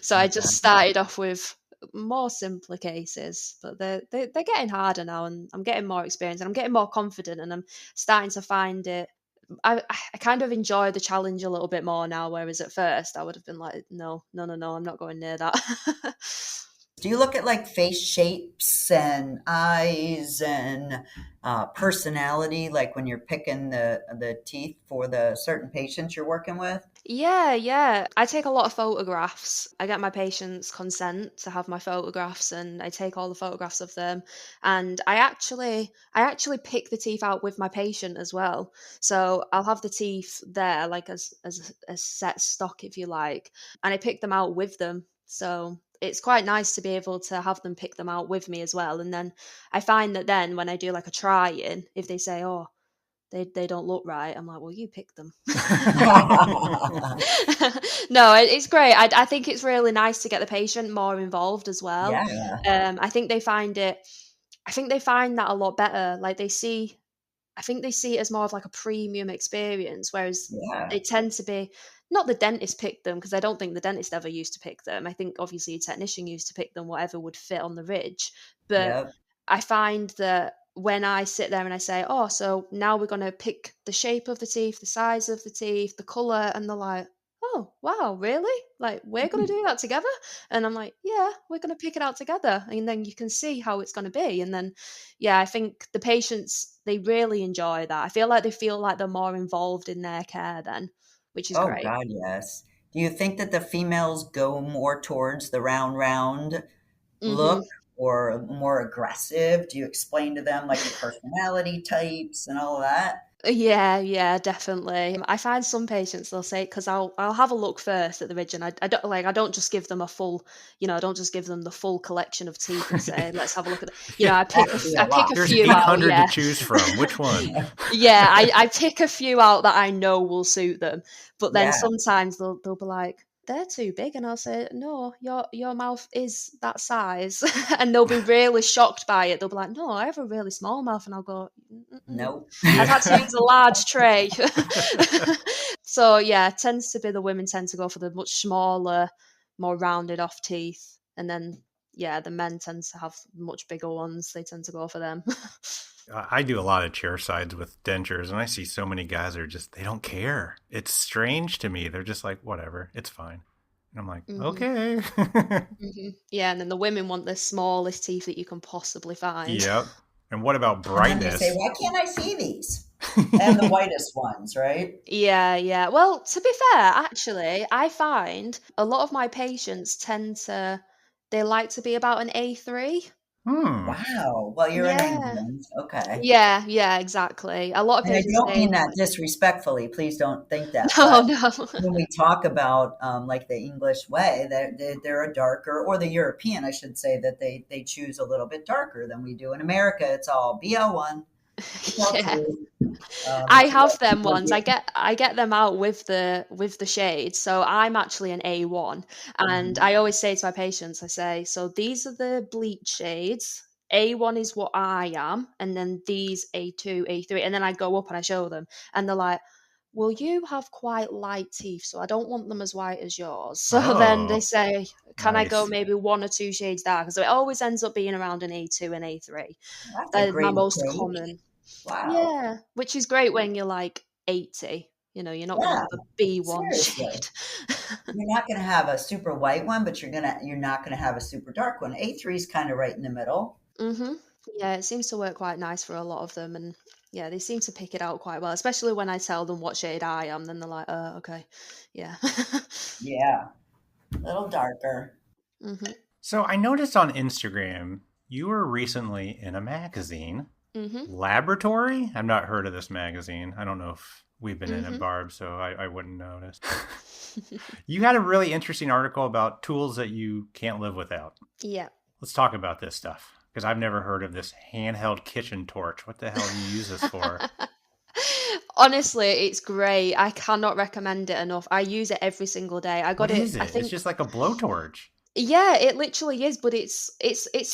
So I just started off with more simpler cases, but they're getting harder now, and I'm getting more experience, and I'm getting more confident, and I'm starting to find it. I kind of enjoy the challenge a little bit more now, whereas at first I would have been like, no, no, no, no, I'm not going near that.
Do you look at like face shapes and eyes and personality, like when you're picking the teeth for the certain patients you're working with?
Yeah, yeah. I take a lot of photographs. I get my patients' consent to have my photographs, and I take all the photographs of them. And I actually pick the teeth out with my patient as well. So I'll have the teeth there, like as a set stock, if you like, and I pick them out with them. So it's quite nice to be able to have them pick them out with me as well. And then I find that then when I do like a try-in, if they say, "Oh, they don't look right," I'm like, well, you pick them. No, it's great. I think it's really nice to get the patient more involved as well.
Yeah,
I think they find it. I think they find that a lot better. Like they see, I think they see it as more of like a premium experience, whereas
yeah,
they tend to be not the dentist picked them, because I don't think the dentist ever used to pick them. I think obviously a technician used to pick them, whatever would fit on the ridge. But
yep.
I find that when I sit there and I say, "Oh, so now we're going to pick the shape of the teeth, the size of the teeth, the color," and they're like, "Oh, wow, really? Like, we're going to do that together?" And I'm like, "Yeah, we're going to pick it out together." And then you can see how it's going to be. And then, yeah, I think the patients, they really enjoy that. I feel like they're more involved in their care then, which is
Oh
great.
God, yes. Do you think that the females go more towards the round
Hmm.
look or more aggressive? Do you explain to them like the personality types and all of that?
Yeah, yeah, definitely. I find some patients, they'll say, because I'll have a look first at the ridge, and I don't just give them a full, I don't just give them the full collection of teeth and say, let's have a look at
Yeah.
That could be a
I pick
lot.
a
There's
few out.
800 to
Yeah.
choose from. Which one?
Yeah, I pick a few out that I know will suit them. But then
Yeah.
sometimes they'll be like, they're too big, and I'll say, no, your mouth is that size, and they'll be really shocked by it. They'll be like, no, I have a really small mouth, and I'll go, "Mm-mm.
Nope.
I've had to
Yeah.
use a large tray." So yeah, it tends to be the women tend to go for the much smaller, more rounded off teeth, and then yeah, the men tend to have much bigger ones. They tend to go for them.
I do a lot of chair sides with dentures, and I see so many guys are just, they don't care. It's strange to me. They're just like, whatever, it's fine. And I'm like,
Hmm.
okay.
Hmm. Yeah, and then the women want the smallest teeth that you can possibly find.
Yep. And what about
And then they say,
brightness?
why can't I see these? And the whitest ones, right?
Yeah, yeah. Well, to be fair, actually, I find a lot of my patients they like to be about an A3.
Hmm.
Wow. Well, you're in
Yeah.
England. Okay.
Yeah, yeah, exactly. A lot of
And I
patients
don't
say,
mean that disrespectfully. Please don't think that.
no,
But
no.
when we talk about like the English way, they're a darker, or the European, I should say, that they choose a little bit darker than we do in America. It's all BL1,
Yeah.
BL2.
I
Yeah,
have them
people
ones. I get them out with the shades. So I'm actually an A1, and
Mhm.
I always say to my patients, I say, so these are the bleach shades. A1 is what I am, and then these A2, A3, and then I go up and I show them, and they're like, "Well, you have quite light teeth, so I don't want them as white as yours." So then they
Oh,
say, "Can I go
nice.
maybe one or two shades darker?" So it always ends up being around an A2 and A3.
That's a
They're my
great
most
approach.
common.
Wow.
Yeah, which is great when you're like 80. You're not going to
Yeah.
have a B1
Seriously.
shade.
You're not going to have a super white one, but you're not going to have a super dark one. A3 is kind of right in the middle.
Hmm. Yeah, it seems to work quite nice for a lot of them. And yeah, they seem to pick it out quite well, especially when I tell them what shade I am. Then they're like, "Oh, okay. Yeah."
Yeah. A little darker.
Hmm.
So I noticed on Instagram you were recently in a magazine,
Hmm.
Laboratory. I've not heard of this magazine. I don't know if we've been in it,
Hmm.
Barb, so I wouldn't notice. You had a really interesting article about tools that you can't live without.
Yeah.
Let's talk about this stuff because I've never heard of this handheld kitchen torch. What the hell do you use this for?
Honestly, it's great. I cannot recommend it enough. I use it every single day. I
What
got it,
is
I
it? It's
think.
just like a blowtorch.
Yeah, it literally is, but it's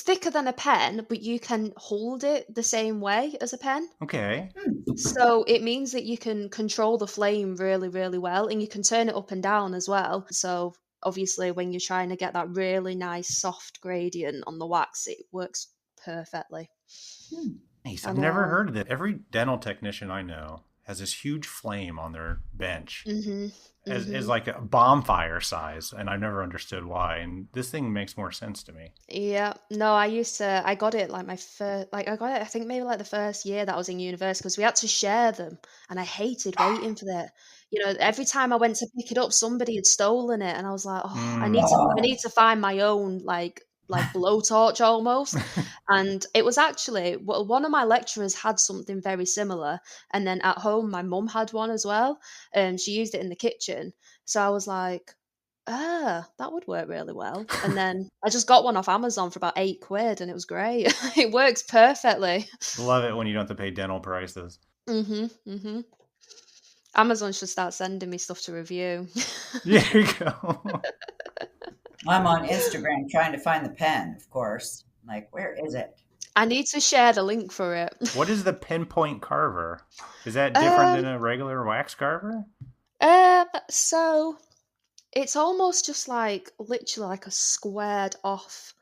thicker than a pen, but you can hold it the same way as a pen.
Okay.
So it means that you can control the flame really, really well, and you can turn it up and down as well. So obviously, when you're trying to get that really nice soft gradient on the wax, it works perfectly.
Nice.
I
I've never
know.
heard of it. Every dental technician I know has this huge flame on their bench
Mhm.
as
Mhm.
like a bonfire size, and I've never understood why. And this thing makes more sense to me.
Yeah. No, I got it like my first, like I got it, I think maybe like the first year that I was in university because we had to share them and I hated waiting for that. Every time I went to pick it up, somebody had stolen it and I was like, oh, I need
Mm.
to, I need to find my own like blowtorch almost. And it was actually, well, one of my lecturers had something very similar. And then at home, my mum had one as well. She used it in the kitchen. So I was like, that would work really well. And then I just got one off Amazon for about £8 and it was great. It works perfectly.
Love it when you don't have to pay dental prices.
Mhm. Mhm. Amazon should start sending me stuff to review.
There you go.
I'm on Instagram trying to find the pen, of course. Like, where is it?
I need to share the link for it.
What is the pinpoint carver? Is that different than
um
a regular wax carver?
so it's almost just like literally like a squared off.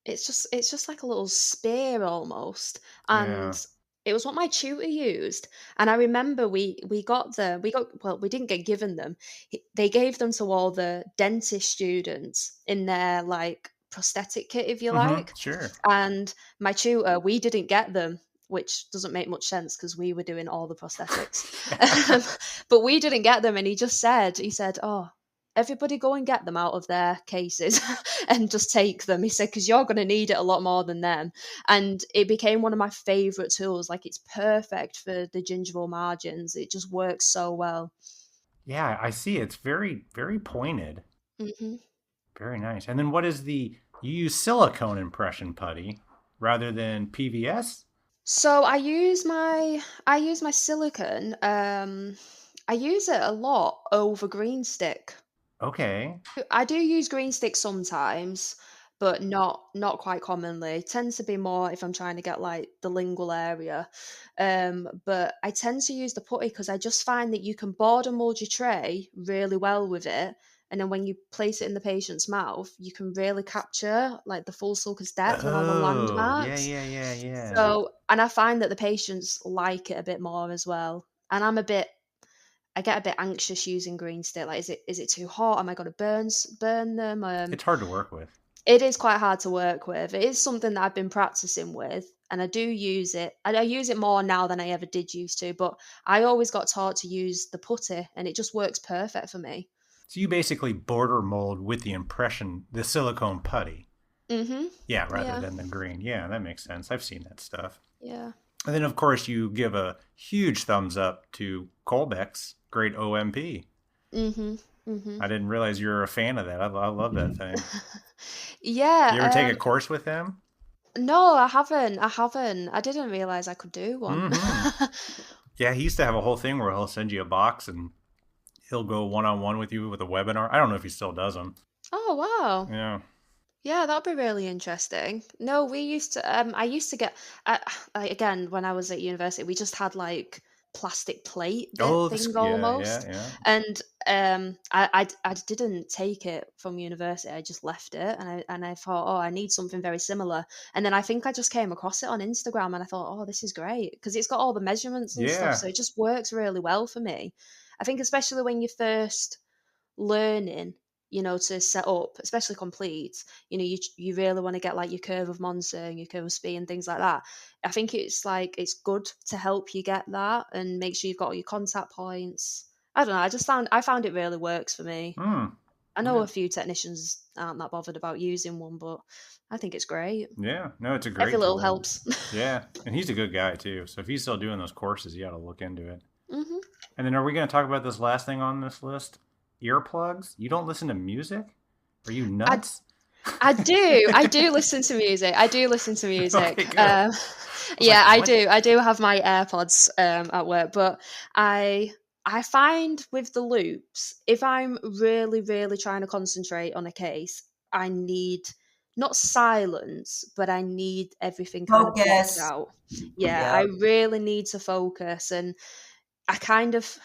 It's just like a little spear almost,
Yeah.
and it was what my tutor used. And I remember we didn't get given them. They gave them to all the dentist students in their like prosthetic kit, if you
Mm-hmm.
like.
Sure.
And my tutor, we didn't get them, which doesn't make much sense because we were doing all the prosthetics.
Yeah.
But we didn't get them, and he said, "Oh, everybody go and get them out of their cases and just take them." He said, because you're going to need it a lot more than them. And it became one of my favorite tools. Like, it's perfect for the gingival margins. It just works so well.
Yeah, I see. It's very, very pointed.
Hmm.
Very nice. And then what is you use silicone impression putty rather than PVS?
So I use my silicone. I use it a lot over green stick.
Okay.
I do use green stick sometimes, but not quite commonly. It tends to be more if I'm trying to get like the lingual area. But I tend to use the putty because I just find that you can border mold your tray really well with it. And then when you place it in the patient's mouth, you can really capture like the full sulcus depth and all the
Oh, yeah,
landmarks.
yeah, yeah, yeah.
So, and I find that the patients like it a bit more as well. And I get a bit anxious using green stick. Like, is it too hot? Am I going to burn them?
It's hard to work with.
It is quite hard to work with. It is something that I've been practicing with, and I do use it. I use it more now than I ever did used to. But I always got taught to use the putty, and it just works perfect for me.
So you basically border mold with the silicone putty.
Mhm.
Yeah, rather
Yeah.
than the green. Yeah, that makes sense. I've seen that stuff.
Yeah.
And then, of course, you give a huge thumbs up to Colbeck's great OMP.
Mhm. Mhm.
I didn't realize you were a fan of that. I love that thing. You ever take
Yeah.
a course with him?
No, I haven't. I haven't. I didn't realize I could do one.
Mm-hmm. Yeah, he used to have a whole thing where he'll send you a box and he'll go one-on-one with you with a webinar. I don't know if he still does them.
Oh, wow.
Yeah.
Yeah, that'd be really interesting. No, we used to. I used to get. Again, when I was at university, we just had like plastic plate
Oh,
thing
yeah, yeah,
almost,
yeah.
and I didn't take it from university. I just left it, and I thought, oh, I need something very similar. And then I think I just came across it on Instagram, and I thought, oh, this is great because it's got all the measurements and stuff,
Yeah.
so it just works really well for me. I think especially when you're first learning, to set up, especially complete, you really want to get like your curve of Monza and your curve of Spee and things like that. I think it's good to help you get that and make sure you've got all your contact points. I don't know. I found it really works for me.
Hmm.
I know
Yeah.
a few technicians aren't that bothered about using one, but I think it's great.
Yeah. No, it's a
Every
great
little
tool.
helps.
Yeah. And he's a good guy, too. So if he's still doing those courses, you got to look into it.
Hmm.
And then are we going to talk about this last thing on this list? Earplugs? You don't listen to music? Are you
I
nuts?
I do. I do listen to music. I do listen to music.
Okay, good.
Yeah,
like,
I
what?
do. I do have my AirPods at work, but I find with the loops, if I'm really, really trying to concentrate on a case, I need not silence, but I need everything kind of blocked
Focus.
out. Yeah,
Yeah.
I really need to focus, and I kind of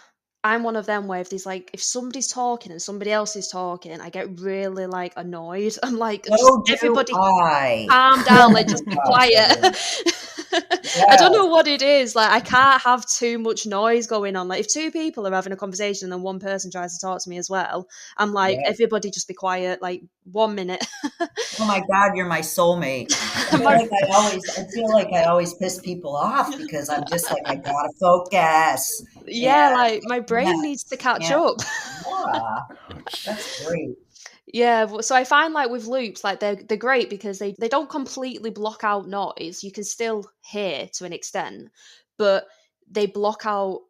I'm one of them where if there's like if somebody's talking and somebody else is talking, I get really like annoyed. I'm like, just
So do
everybody
I.
calm
Oh
down, like
my
just be
gosh, I
quiet.
do.
I don't
Yes.
know what it is. Like I can't have too much noise going on. Like if two people are having a conversation and then one person tries to talk to me as well, I'm like,
Yeah.
everybody just be quiet, like 1 minute.
Oh my God, you're my soulmate.
My,
I feel like I always piss people off because I'm just like, I gotta focus. And
yeah, like my brain needs to
yes,
catch
yeah,
up.
yeah,
Oh,
that's
jeez.
great.
Yeah, so I find like with loops, like they're great because they don't completely block out noise. You can still hear to an extent, but they block out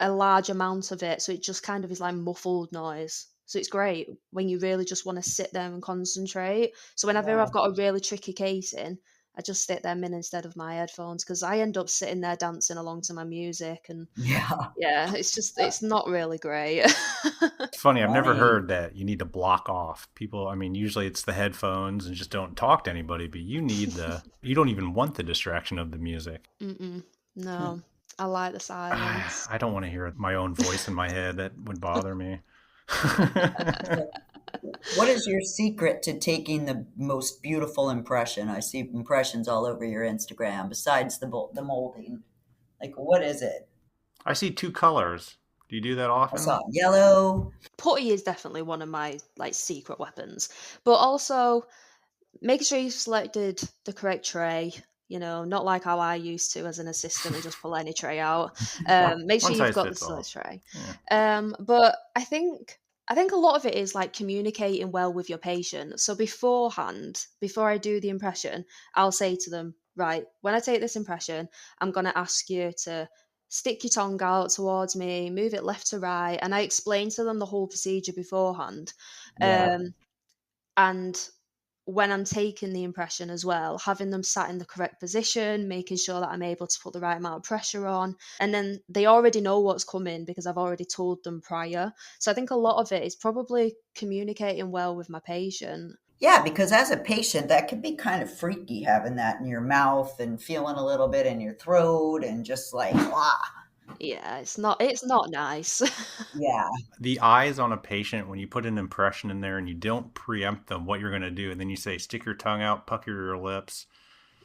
a large amount of it, so it just kind of is like muffled noise. So it's great when you really just want to sit there and concentrate. So whenever
Yeah,
I've got a really tricky case in, I just stick them in instead of my headphones because I end up sitting there dancing along to my music, and
yeah,
yeah, it's not really great.
It's funny. I've never
funny.
heard that you need to block off people. I mean, usually it's the headphones and just don't talk to anybody, but you don't even want the distraction of the music.
Mm-mm, no, I like the silence.
I don't want to hear my own voice in my head. That would bother me.
What is your secret to taking the most beautiful impression? I see impressions all over your Instagram besides the molding. Like, what is it?
I see two colors. Do you do that
I
often?
saw yellow.
Putty is definitely one of my like secret weapons, but also making sure you've selected the correct tray. You know, not like how I used to as an assistant and just pull any tray out. Make sure
One
you've
size
got the
fits all.
select tray.
Yeah.
But I think a lot of it is like communicating well with your patient. So beforehand, before I do the impression, I'll say to them, right, when I take this impression, I'm going to ask you to stick your tongue out towards me, move it left to right. And I explain to them the whole procedure beforehand.
Yeah.
Um, and when I'm taking the impression as well, having them sat in the correct position, making sure that I'm able to put the right amount of pressure on. And then they already know what's coming because I've already told them prior. So I think a lot of it is probably communicating well with my patient.
Yeah, because as a patient, that could be kind of freaky having that in your mouth and feeling a little bit in your throat and just like, ah,
Yeah, it's not nice.
yeah.
The eyes on a patient, when you put an impression in there and you don't preempt them what you're going to do, and then you say, stick your tongue out, pucker your lips,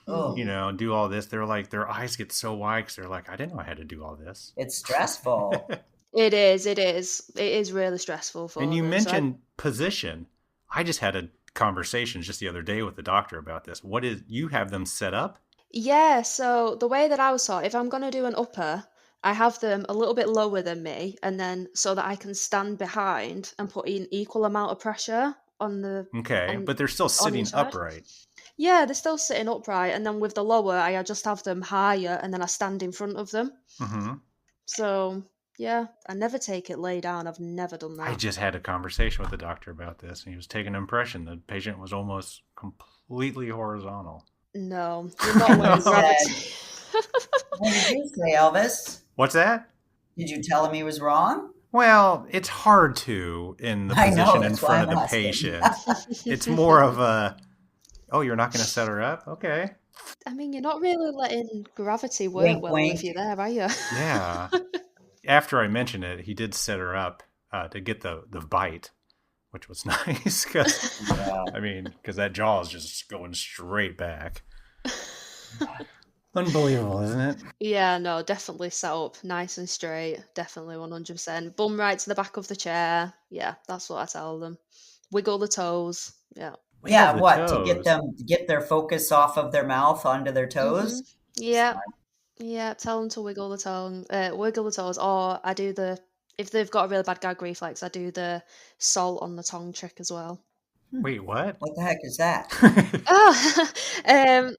Oh,
Mm.
do all this, they're like, their eyes get so wide because they're like, I didn't know I had to do all this.
it's stressful.
It is, it is really stressful
And
for
you
them. So
mentioned position. I just had a conversation just the other day with the doctor about this. You have them set up?
yeah, so the way that I was taught, if I'm going to do an upper, I have them a little bit lower than me, and then so that I can stand behind and put in equal amount of pressure on the
Okay,
on
but they're still
on
sitting
each side.
upright.
Yeah, they're still sitting upright, and then with the lower, I just have them higher, and then I stand in front of them.
Hmm.
So yeah, I never take it lay down. I've never done
I
that.
just had a conversation with the doctor about this, and he was taking an impression. The patient was almost completely horizontal.
No, you're not
And he
wearing
said,
gravity.
what did you say, Elvis?
What's that?
Did you tell him he was wrong?
Well, it's hard to in the
I know,
position in
that's why
front
I'm
of the
asking.
patient. It's more of a, oh, you're not going to set her up? Okay.
I mean, you're not really letting gravity work
Wink,
well if
wink.
you're there, are you?
Yeah. After I mentioned it, he did set her up to get the bite, which was nice because
Yeah.
because that jaw is just going straight back. Unbelievable, isn't it?
Yeah, no, definitely set up nice and straight. Definitely 100%. Bum right to the back of the chair. Yeah, that's what I tell them. Wiggle the toes. Yeah.
Wiggle
Yeah,
the
what? To get
toes.
them, get their focus off of their mouth onto their toes?
Yeah. Yeah. Tell them to wiggle the tongue, wiggle the toes. Or I do if they've got a really bad gag reflex, I do the salt on the tongue trick as well.
Wait, what?
What the heck is that?
Oh, um,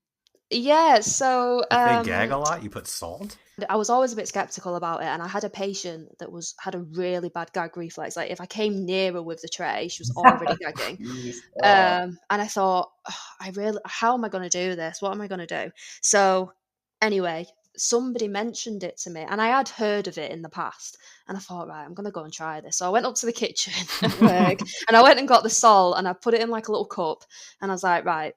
Yeah, so
If they gag a lot, you put salt?
I was always a bit skeptical about it, and I had a patient that had a really bad gag reflex. Like if I came nearer with the tray, she was already gagging.
Jeez.
And I thought, "Oh, how am I going to do this? What am I going to do?" So anyway, somebody mentioned it to me, and I had heard of it in the past, and I thought, right, I'm going to go and try this. So I went up to the kitchen at work, and I went and got the salt, and I put it in like a little cup, and I was like, right,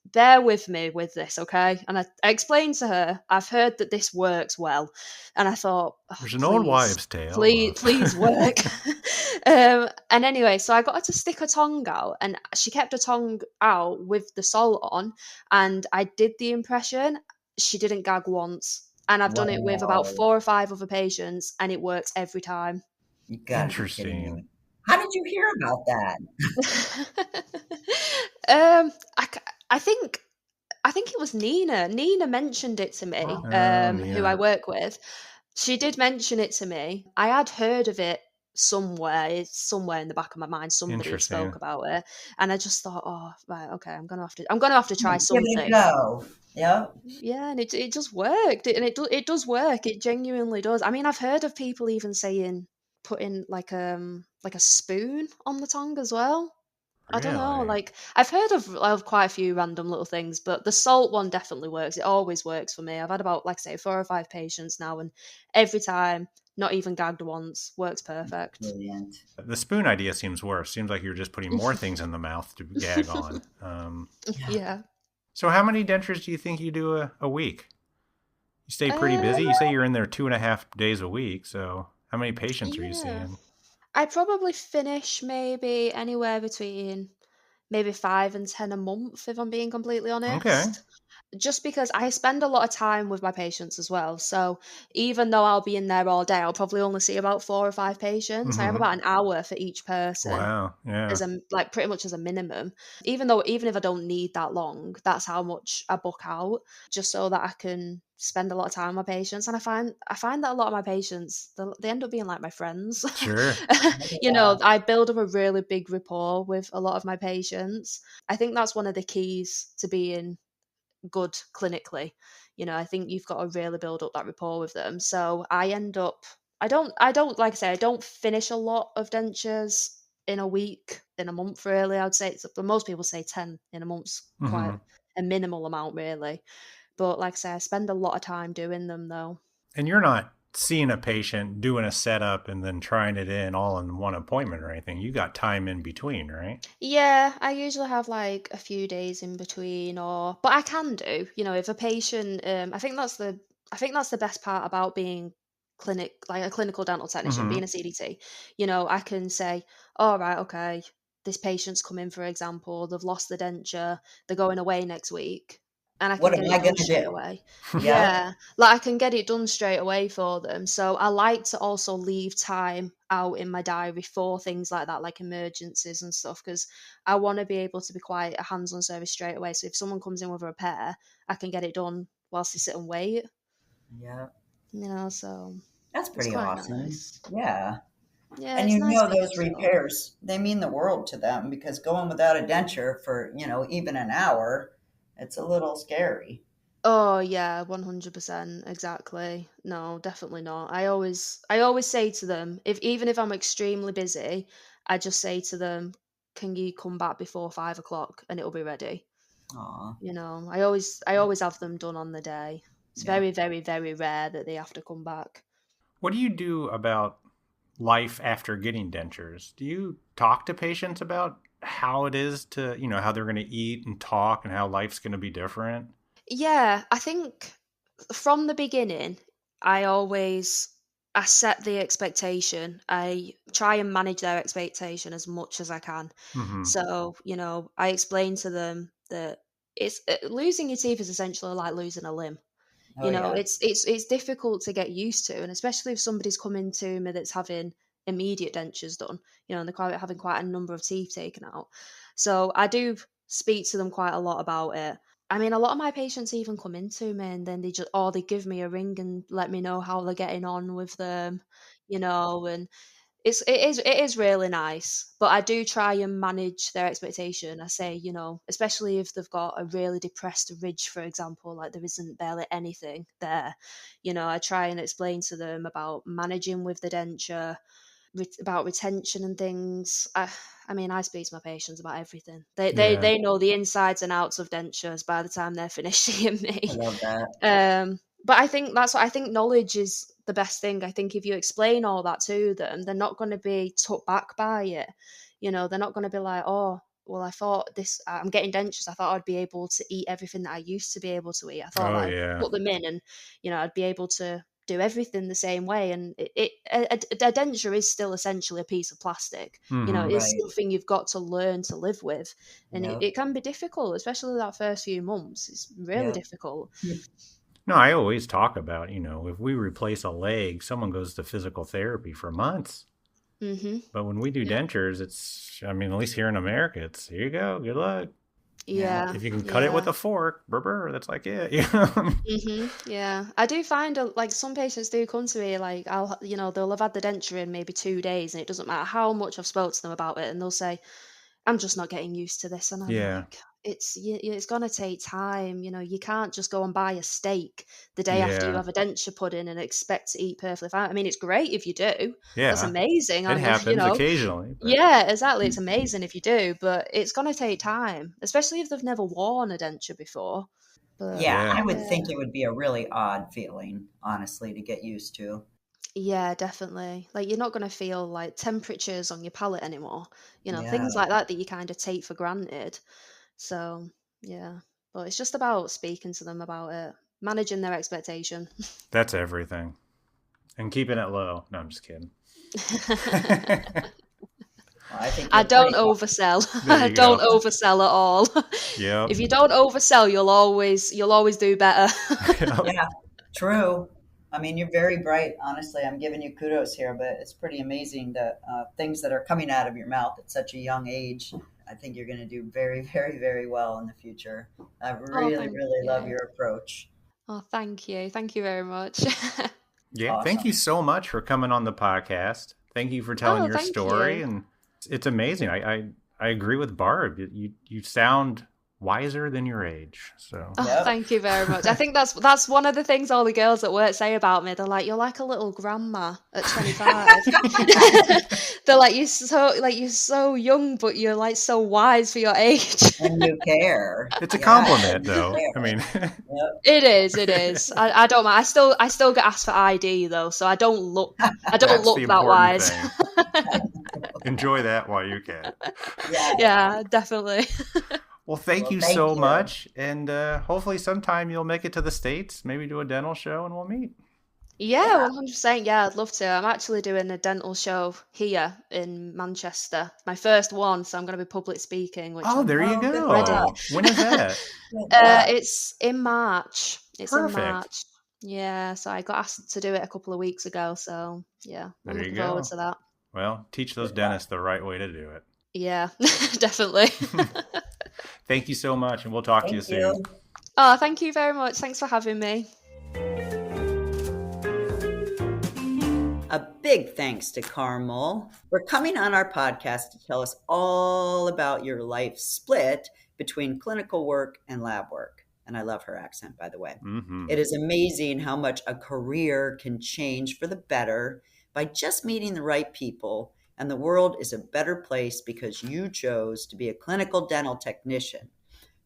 bear with me with this, okay? And I explained to her, I've heard that this works well. And I thought, oh,
There's an old wives' tale.
please work. And anyway, so I got her to stick her tongue out, and she kept her tongue out with the salt on. And I did the impression. She didn't gag once. And I've done it with about
Wow.
4 or 5 other patients, and it works every time.
You gotta be kidding me.
Interesting.
How did you hear about that?
um, I, c- I think it was Nina. Nina mentioned it to me,
Oh,
who I
yeah.
work with. She did mention it to me. I had heard of it somewhere. It's somewhere in the back of my mind. Somebody had
Interesting.
spoke about it, and I just thought, oh, right, okay, I'm gonna have to try
give it a
something.
go. Yep.
Yeah, and it just worked, and it does work. It genuinely does. I mean, I've heard of people even saying putting like a spoon on the tongue as well. I don't know.
Really?
Like I've heard of quite a few random little things, but the salt one definitely works. It always works for me. I've had about, like I say, 4 or 5 patients now, and every time, not even gagged once, works perfect.
Brilliant.
The spoon idea seems worse. Seems like you're just putting more things in the mouth to gag on.
Yeah.
Yeah.
So how many dentures do you think you do a week? You stay pretty busy.
Um,
You say you're in there 2.5 days a week. So how many patients are you
yeah.
seeing?
I probably finish maybe anywhere between maybe 5 and 10 a month, if I'm being completely
Okay.
honest. Just because I spend a lot of time with my patients as well. So even though I'll be in there all day, I'll probably only see about 4 or 5 patients. I have
Mm-hmm.
about an hour for each person
Wow. Yeah.
as a like pretty much as a minimum. Even if I don't need that long, that's how much I book out, just so that I can spend a lot of time with my patients. And I find that a lot of my patients, they end up being like my friends.
Sure.
Yeah.
I build up a really big rapport with a lot of my patients. I think that's one of the keys to being good clinically. I think you've got to really build up that rapport with them. So I end up I don't like I say, I don't finish a lot of dentures in a week, in a month really. I'd say but most people say 10 in a month's quite
Mm-hmm.
a minimal amount really. But like I say, I spend a lot of time doing them though.
And you're not seeing a patient, doing a setup, and then trying it in all in one appointment or anything. You got time in between, right?
Yeah, I usually have like a few days in between, but I can do, if a patient, I think that's the best part about being like a clinical dental technician,
Mm-hmm.
being a CDT. I can say, all right, okay, this patient's come in, for example, they've lost the denture, they're going away next week, and I can
What
get
am I
it done
gonna
straight
do?
away.
Yep.
Yeah, like I can get it done straight away for them. So I like to also leave time out in my diary for things like that, like emergencies and stuff, because I want to be able to be quite a hands-on service straight away. So if someone comes in with a repair, I can get it done whilst they sit and wait.
Yep.
So
That's
it's
pretty
quite
awesome.
nice.
Yeah.
Yeah,
And
it's nice being
those
able to.
repairs, they mean the world to them because going without a denture for, even an hour, it's a little scary.
Oh yeah, 100%, exactly. No, definitely not. I always say to them, if even if I'm extremely busy, I just say to them, can you come back before 5 o'clock and it'll be ready?
Aw.
I always have them done on the day. It's
Yep.
very, very, very rare that they have to come back.
What do you do about life after getting dentures? Do you talk to patients about how it is to, how they're going to eat and talk and how life's going to be different?
Yeah, I think from the beginning, I always I set the expectation. I try and manage their expectation as much as I can.
Mm-hmm.
So, I explain to them that losing your teeth is essentially like losing a limb.
Oh yeah.
It's difficult to get used to, and especially if somebody's coming to me that's having immediate dentures done, and they're having quite a number of teeth taken out. So I do speak to them quite a lot about it. I mean, a lot of my patients even come into me and then they give me a ring and let me know how they're getting on with them, and it is really nice, but I do try and manage their expectation. I say, especially if they've got a really depressed ridge, for example, like there isn't barely anything there. I try and explain to them about managing with the denture, about retention and things. I mean, I speak to my patients about everything. They know the insides and outs of dentures by the time they're finished seeing me.
I love that.
But I think that's what I think. Knowledge is the best thing. I think if you explain all that to them, they're not going to be took back by it. They're not going to be like, oh, well, I thought this. I'm getting dentures. I thought I'd be able to eat everything that I used to be able to eat. I thought I'd put them in, and I'd be able to do everything the same way. And a denture is still essentially a piece of plastic. It's something you've got to learn to live with, and it can be difficult, especially that first few months. It's really difficult.
No, I always talk about, if we replace a leg, someone goes to physical therapy for months. Mm-hmm. But when we do dentures, at least here in America, it's, here you go, good luck.
Yeah.
If you can cut it with a fork, that's like it.
Mm-hmm. Yeah. I do find like some patients do come to me, like they'll have had the denture in maybe 2 days, and it doesn't matter how much I've spoke to them about it, and they'll say, I'm just not getting used to this. And I'm like, it's going to take time. You can't just go and buy a steak the day after you have a denture put in and expect to eat perfectly fine. I mean, it's great if you do.
Yeah.
That's amazing.
It happens occasionally. But...
Yeah, exactly. It's amazing if you do, but it's going to take time, especially if they've never worn a denture before. But,
I would think it would be a really odd feeling, honestly, to get used to.
Yeah, definitely. Like, you're not going to feel like temperatures on your palate anymore, things like that you kind of take for granted. So, yeah, but it's just about speaking to them about it, managing their expectation.
That's everything. And keeping it low. No, I'm just kidding.
I don't oversell. I don't oversell at all.
Yeah.
If you don't oversell, you'll always do better.
Yeah, true. I mean, you're very bright. Honestly, I'm giving you kudos here, but it's pretty amazing that things that are coming out of your mouth at such a young age. I think you're going to do very, very, very well in the future. I really, really love your approach.
Oh, thank you. Thank you very much.
Yeah,
Awesome.
Thank you so much for coming on the podcast. Thank you for telling your story. And it's amazing. I agree with Barb. You sound wiser than your age. So
Thank you very much. I think that's one of the things all the girls at work say about me. They're like, you're like a little grandma at 25. They're like, you're so young, but you're like so wise for your age.
And you care.
It's a compliment, though. I mean,
it is. I don't mind. I still get asked for ID though, so I don't look that wise.
Enjoy that while you can.
Yeah, definitely.
Well, thank you so much, and hopefully sometime you'll make it to the States, maybe do a dental show, and we'll meet.
Yeah, 100%. Yeah, I'd love to. I'm actually doing a dental show here in Manchester. My first one, so I'm going to be public speaking.
There you go. When is that?
It's in March.
Perfect.
In March. Yeah, so I got asked to do it a couple of weeks ago, so yeah, I'm looking forward to that.
Well, teach those dentists the right way to do it.
Yeah, definitely.
Thank you so much, and we'll talk to you soon.
Oh, thank you very much. Thanks for having me.
A big thanks to Carmel for coming on our podcast to tell us all about your life split between clinical work and lab work. And I love her accent, by the way. Mm-hmm. It is amazing how much a career can change for the better by just meeting the right people. And the world is a better place because you chose to be a clinical dental technician.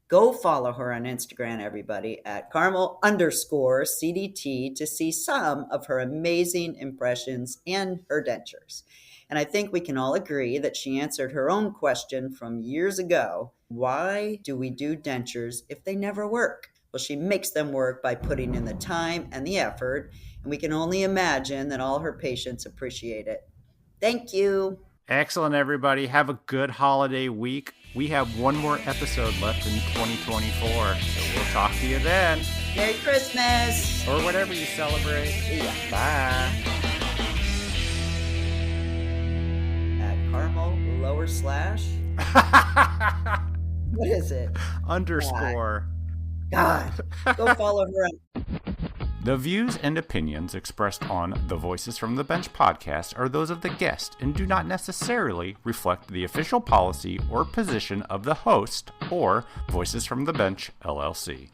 Go follow her on Instagram, everybody, at Carmel_CDT to see some of her amazing impressions and her dentures. And I think we can all agree that she answered her own question from years ago. Why do we do dentures if they never work? Well, she makes them work by putting in the time and the effort. And we can only imagine that all her patients appreciate it. Thank you.
Excellent, everybody. Have a good holiday week. We have one more episode left in 2024, so we'll talk to you then.
Merry Christmas.
Or whatever you celebrate.
Yeah.
Bye.
At Carmel / what is it?
_
God. Go follow her on
The views and opinions expressed on the Voices from the Bench podcast are those of the guest and do not necessarily reflect the official policy or position of the host or Voices from the Bench, LLC.